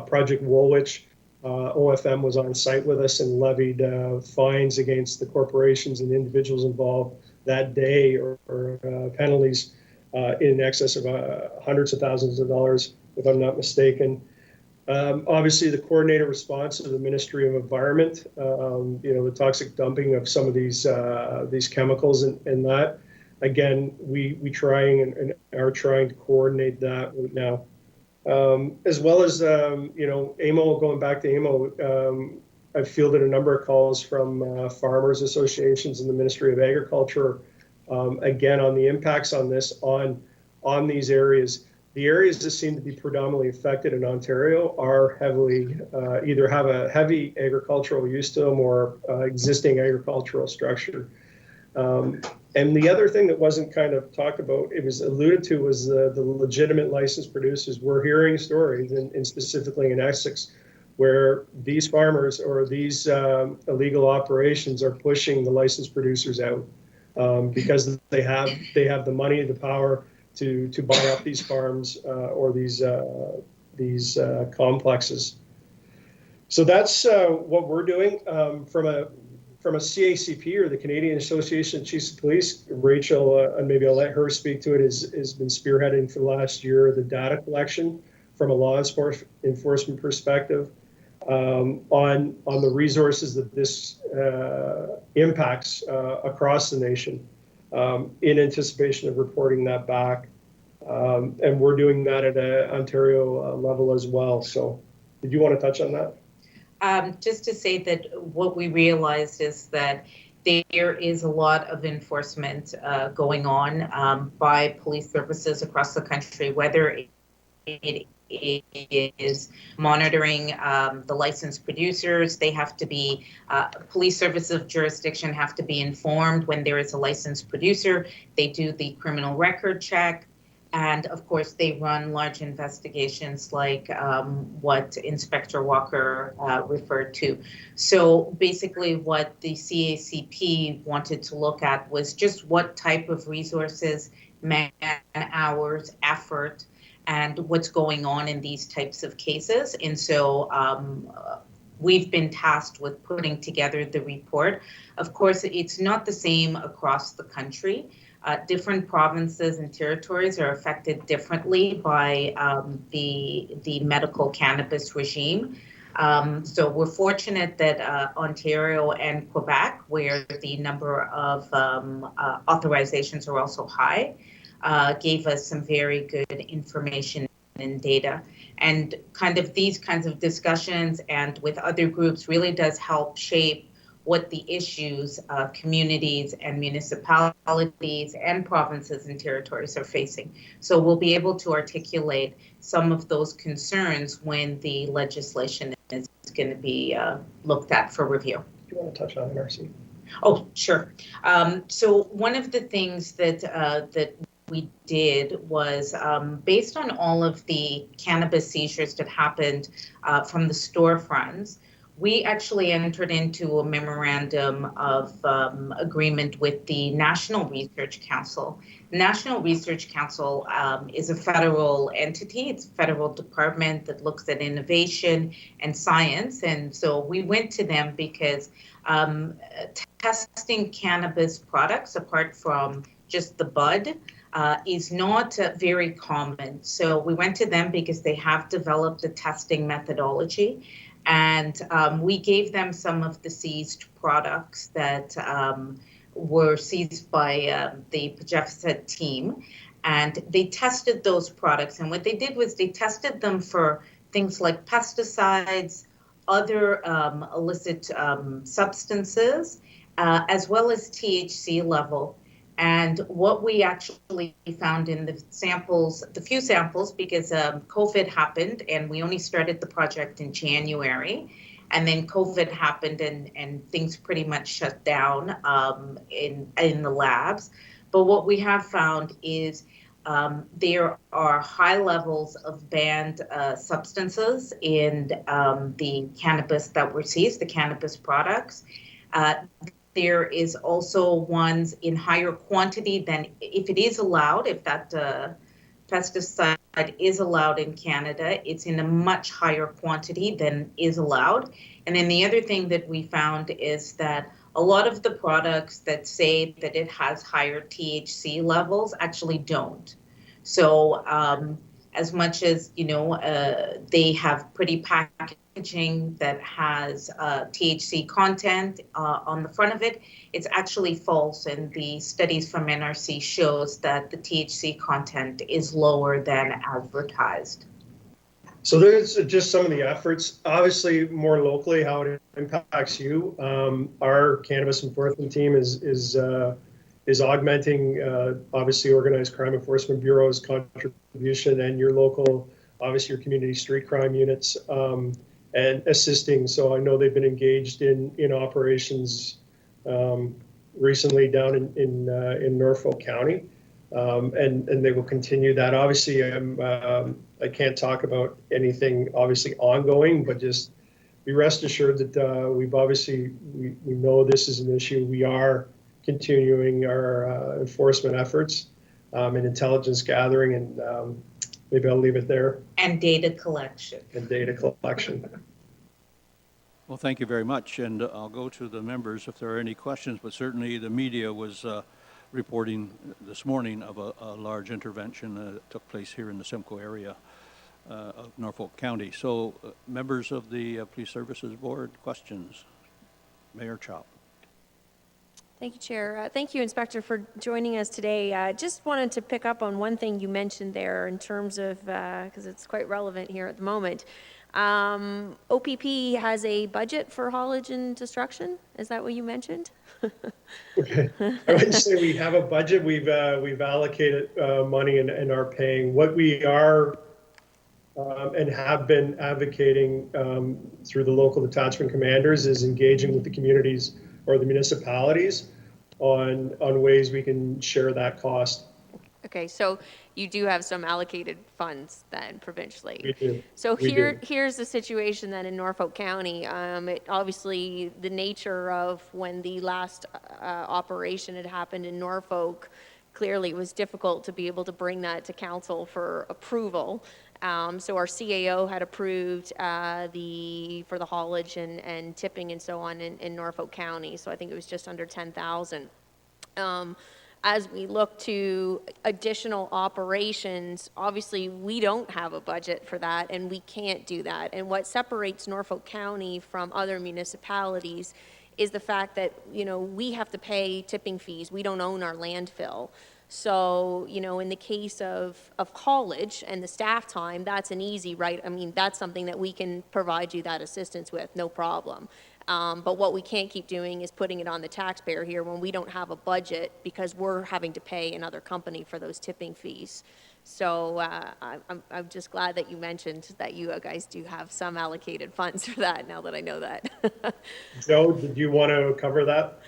Project Woolwich, OFM was on site with us and levied fines against the corporations and individuals involved that day, or penalties in excess of hundreds of thousands of dollars, if I'm not mistaken. Obviously, the coordinated response of the Ministry of Environment, you know, the toxic dumping of some of these chemicals and that. Again, we trying and are trying to coordinate that right now. As well as, you know, AMO, going back to AMO, I've fielded a number of calls from farmers associations and the Ministry of Agriculture, again, on the impacts on this, on these areas. The areas that seem to be predominantly affected in Ontario are heavily, either have a heavy agricultural use to them or existing agricultural structure. And the other thing that wasn't kind of talked about, it was alluded to, was the legitimate licensed producers. We're hearing stories, and specifically in Essex, where these farmers or these illegal operations are pushing the licensed producers out because they have the money, the power to buy up these farms or these complexes. So that's what we're doing from a CACP, or the Canadian Association of Chiefs of Police. Rachel, and maybe I'll let her speak to it, has been spearheading for the last year the data collection from a law enforcement perspective on the resources that this impacts across the nation, in anticipation of reporting that back. And we're doing that at an Ontario level as well. So did you want to touch on that? Just to say that what we realized is that there is a lot of enforcement going on by police services across the country, whether it is monitoring the licensed producers. They have to be, police services of jurisdiction have to be informed when there is a licensed producer. They do the criminal record check. And of course, they run large investigations like what Inspector Walker referred to. So basically what the CACP wanted to look at was just what type of resources, man hours, effort, and what's going on in these types of cases. And so we've been tasked with putting together the report. Of course, it's not the same across the country. Different provinces and territories are affected differently by the medical cannabis regime. So we're fortunate that Ontario and Quebec, where the number of authorizations are also high, gave us some very good information in data. And kind of these kinds of discussions and with other groups really does help shape what the issues communities and municipalities and provinces and territories are facing. So we'll be able to articulate some of those concerns when the legislation is going to be looked at for review. Do you want to touch on NRC? Oh, sure. So one of the things that that we did was based on all of the cannabis seizures that happened from the storefronts, we actually entered into a memorandum of agreement with the National Research Council. The National Research Council is a federal entity. It's a federal department that looks at innovation and science. And so we went to them because testing cannabis products, apart from just the bud, is not very common. So we went to them because they have developed a testing methodology. And we gave them some of the seized products that were seized by the PGEFSED team. And they tested those products. And what they did was they tested them for things like pesticides, other illicit substances, as well as THC level. And what we actually found in the samples, the few samples, because COVID happened and we only started the project in January, and then COVID happened and things pretty much shut down in the labs. But what we have found is there are high levels of banned substances in the cannabis that were seized, the cannabis products. There is also ones in higher quantity than if it is allowed, if that pesticide is allowed in Canada, it's in a much higher quantity than is allowed. And then the other thing that we found is that a lot of the products that say that it has higher THC levels actually don't. So as much as, you know, they have pretty packaging that has THC content on the front of it, it's actually false. And the studies from NRC shows that the THC content is lower than advertised. So there's just some of the efforts, obviously more locally, how it impacts you. Our cannabis enforcement team is augmenting, obviously, Organized Crime Enforcement Bureau's contribution and your local, obviously your community street crime units, and assisting. So I know they've been engaged in operations recently down in Norfolk County, and they will continue that. Obviously, I can't talk about anything obviously ongoing, but just be rest assured that we know this is an issue. We are continuing our enforcement efforts and intelligence gathering, and maybe I'll leave it there. And data collection. Well, thank you very much, and I'll go to the members if there are any questions, but certainly the media was reporting this morning of a large intervention that took place here in the Simcoe area of Norfolk County. So members of the Police Services Board, questions? Mayor Chop. Thank you, Chair. Thank you, Inspector, for joining us today. Just wanted to pick up on one thing you mentioned there in terms of, because it's quite relevant here at the moment. OPP has a budget for haulage and destruction. Is that what you mentioned? I wouldn't say we have a budget. We've allocated money and are paying. What we are and have been advocating through the local detachment commanders is engaging with the communities or the municipalities on ways we can share that cost. Okay, so you do have some allocated funds then provincially. We do. So We do. here's the situation then in Norfolk County. It obviously the nature of when the last operation had happened in Norfolk, clearly it was difficult to be able to bring that to council for approval. So our CAO had approved for the haulage and tipping and so on in Norfolk County. So I think it was just under 10,000. As we look to additional operations, obviously we don't have a budget for that and we can't do that. And what separates Norfolk County from other municipalities is the fact that, you know, we have to pay tipping fees. We don't own our landfill. So, you know, in the case of college and the staff time, that's an easy, right? I mean, that's something that we can provide you that assistance with, no problem. But what we can't keep doing is putting it on the taxpayer here when we don't have a budget because we're having to pay another company for those tipping fees. So I'm just glad that you mentioned that you guys do have some allocated funds for that now that I know that. Joe, did you want to cover that?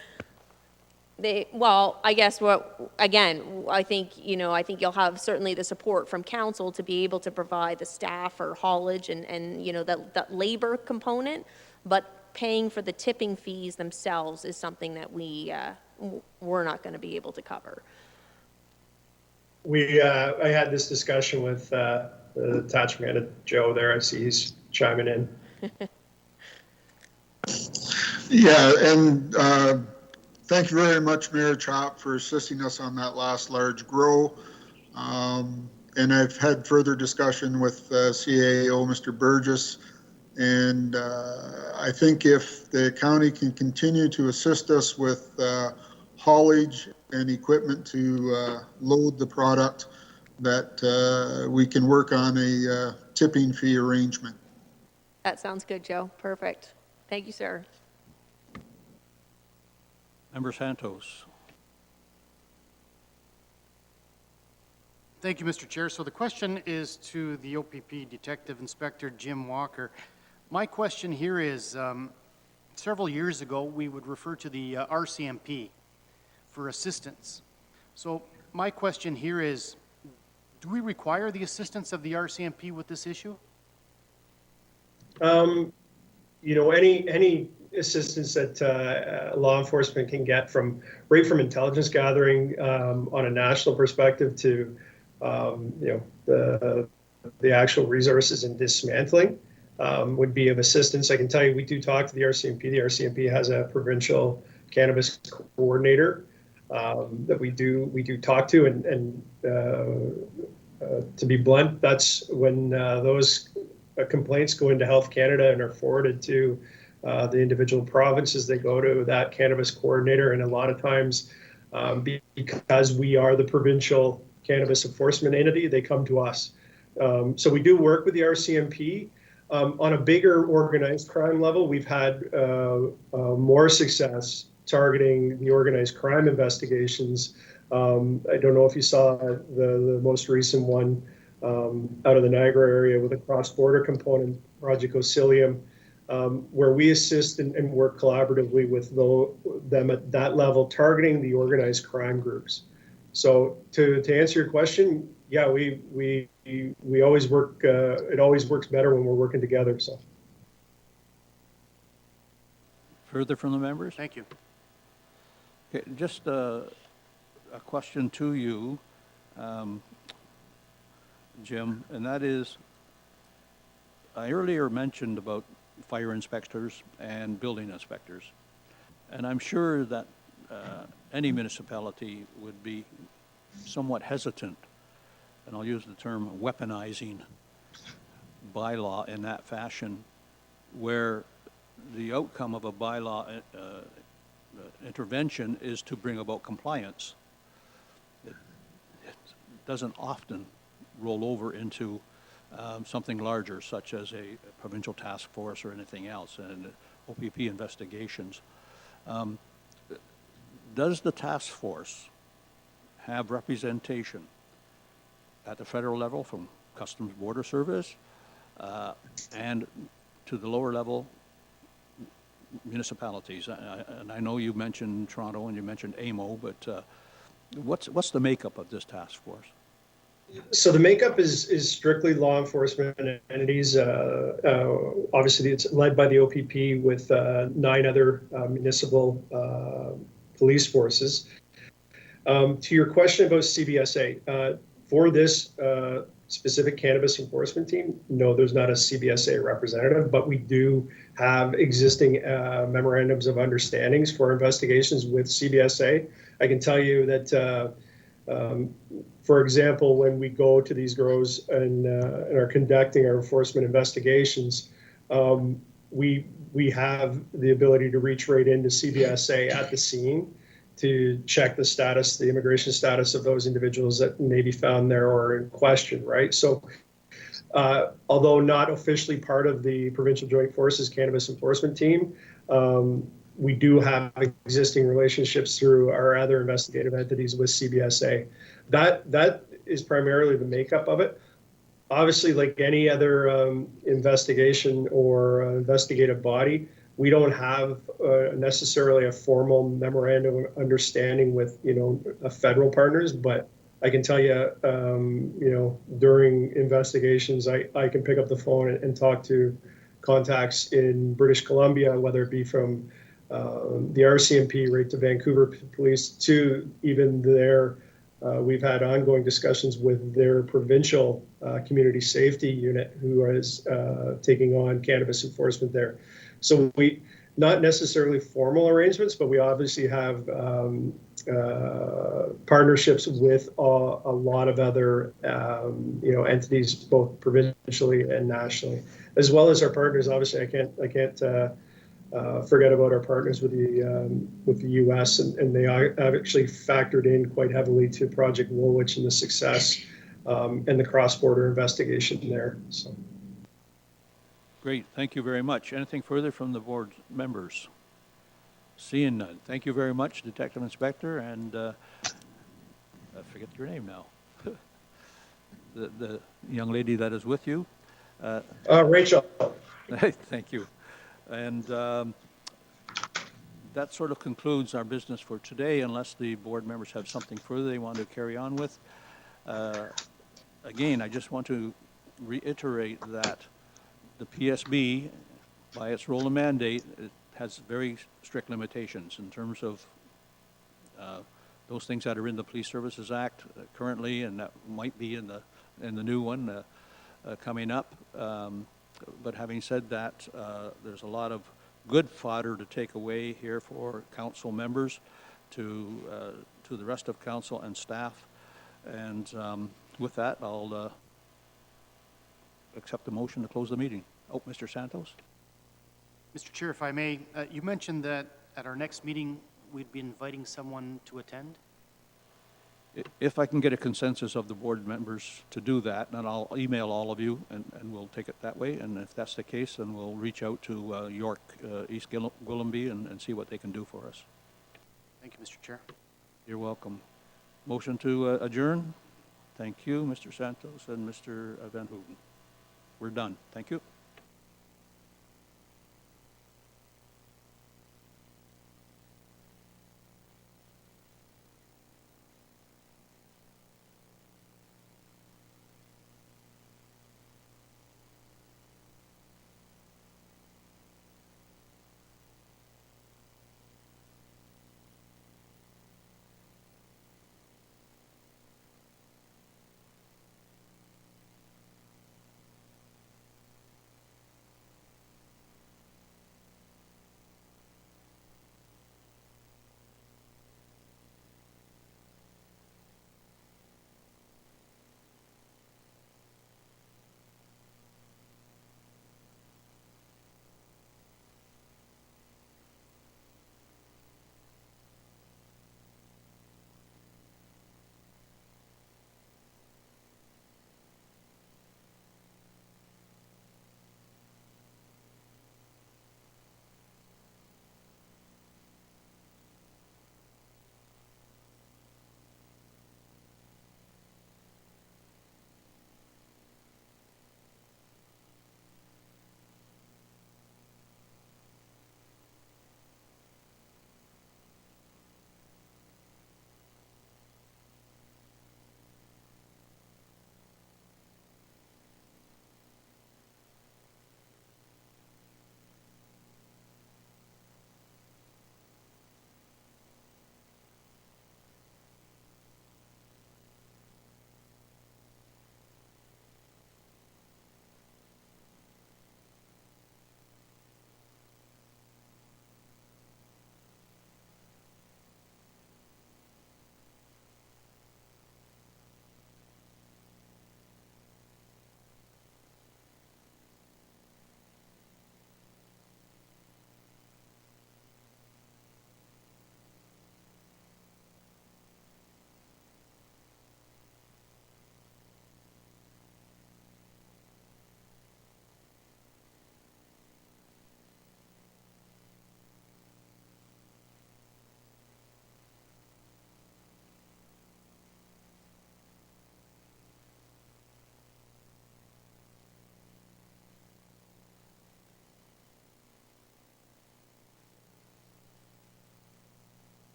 Well, I guess I think, you know, I think you'll have certainly the support from council to be able to provide the staff or haulage and you know, that labor component, but paying for the tipping fees themselves is something that we're not going to be able to cover. I had this discussion with the attachment of Joe there. I see he's chiming in. Yeah, and thank you very much, Mayor Chop, for assisting us on that last large grow. And I've had further discussion with CAO, Mr. Burgess, and I think if the county can continue to assist us with haulage and equipment to load the product, that we can work on a tipping fee arrangement. That sounds good, Joe. Perfect. Thank you, sir. Member Santos. Thank you, Mr. Chair. So the question is to the OPP Detective Inspector Jim Walker. My question here is, several years ago, we would refer to the RCMP for assistance. So my question here is, do we require the assistance of the RCMP with this issue? You know, any assistance that law enforcement can get right from intelligence gathering on a national perspective to, you know, the actual resources and dismantling would be of assistance. I can tell you, we do talk to the RCMP. The RCMP has a provincial cannabis coordinator that we do talk to, and to be blunt, that's when those complaints go into Health Canada and are forwarded to the individual provinces. They go to that cannabis coordinator, and a lot of times, because we are the provincial cannabis enforcement entity, they come to us. So we do work with the RCMP. On a bigger organized crime level, we've had more success targeting the organized crime investigations. I don't know if you saw the most recent one out of the Niagara area with a cross-border component, Project Oscillium, where we assist and work collaboratively with them at that level, targeting the organized crime groups. So to answer your question, yeah, we always work. It always works better when we're working together. So. Further from the members? Thank you. Okay, just a question to you, Jim, and that is, I earlier mentioned about fire inspectors and building inspectors, and I'm sure that any municipality would be somewhat hesitant, and I'll use the term weaponizing bylaw in that fashion, where the outcome of a bylaw intervention is to bring about compliance. It doesn't often roll over into something larger, such as a provincial task force or anything else, and OPP investigations. Does the task force have representation at the federal level from Customs Border Service and to the lower level municipalities? And I know you mentioned Toronto and you mentioned AMO, but what's the makeup of this task force? So the makeup is strictly law enforcement entities. Obviously, it's led by the OPP with 9 other municipal police forces. To your question about CBSA, for this specific cannabis enforcement team, no, there's not a CBSA representative, but we do have existing memorandums of understandings for investigations with CBSA. I can tell you that, for example, when we go to these grows and are conducting our enforcement investigations, we have the ability to reach right into CBSA at the scene to check the status, the immigration status of those individuals that may be found there or in question, right? So although not officially part of the Provincial Joint Forces Cannabis Enforcement Team, we do have existing relationships through our other investigative entities with CBSA. That is primarily the makeup of it. Obviously, like any other investigation or investigative body, we don't have necessarily a formal memorandum of understanding with, federal partners, but I can tell you, during investigations, I can pick up the phone and talk to contacts in British Columbia, whether it be from the RCMP right to Vancouver Police to even their, we've had ongoing discussions with their provincial community safety unit who is taking on cannabis enforcement there. So we, not necessarily formal arrangements, but we obviously have partnerships with a lot of other, entities, both provincially and nationally, as well as our partners. Obviously, I can't forget about our partners with the U.S. and they have actually factored in quite heavily to Project Woolwich and the success and the cross-border investigation there. So. Great, thank you very much. Anything further from the board members? Seeing none. Thank you very much, Detective Inspector, and I forget your name now. the young lady that is with you. Rachel. Thank you. And that sort of concludes our business for today, unless the board members have something further they want to carry on with. Again, I just want to reiterate that the PSB, by its role and mandate, it has very strict limitations in terms of those things that are in the Police Services Act currently, and that might be in the new one coming up. But having said that, there's a lot of good fodder to take away here for council members, to the rest of council and staff. And with that, I'll accept the motion to close the meeting. Oh, Mr. Santos? Mr. Chair, if I may, you mentioned that at our next meeting, we'd be inviting someone to attend. If I can get a consensus of the board members to do that, then I'll email all of you and we'll take it that way. And if that's the case, then we'll reach out to York, East Gwillimbury and see what they can do for us. Thank you, Mr. Chair. You're welcome. Motion to adjourn. Thank you, Mr. Santos and Mr. Van Houten. We're done. Thank you.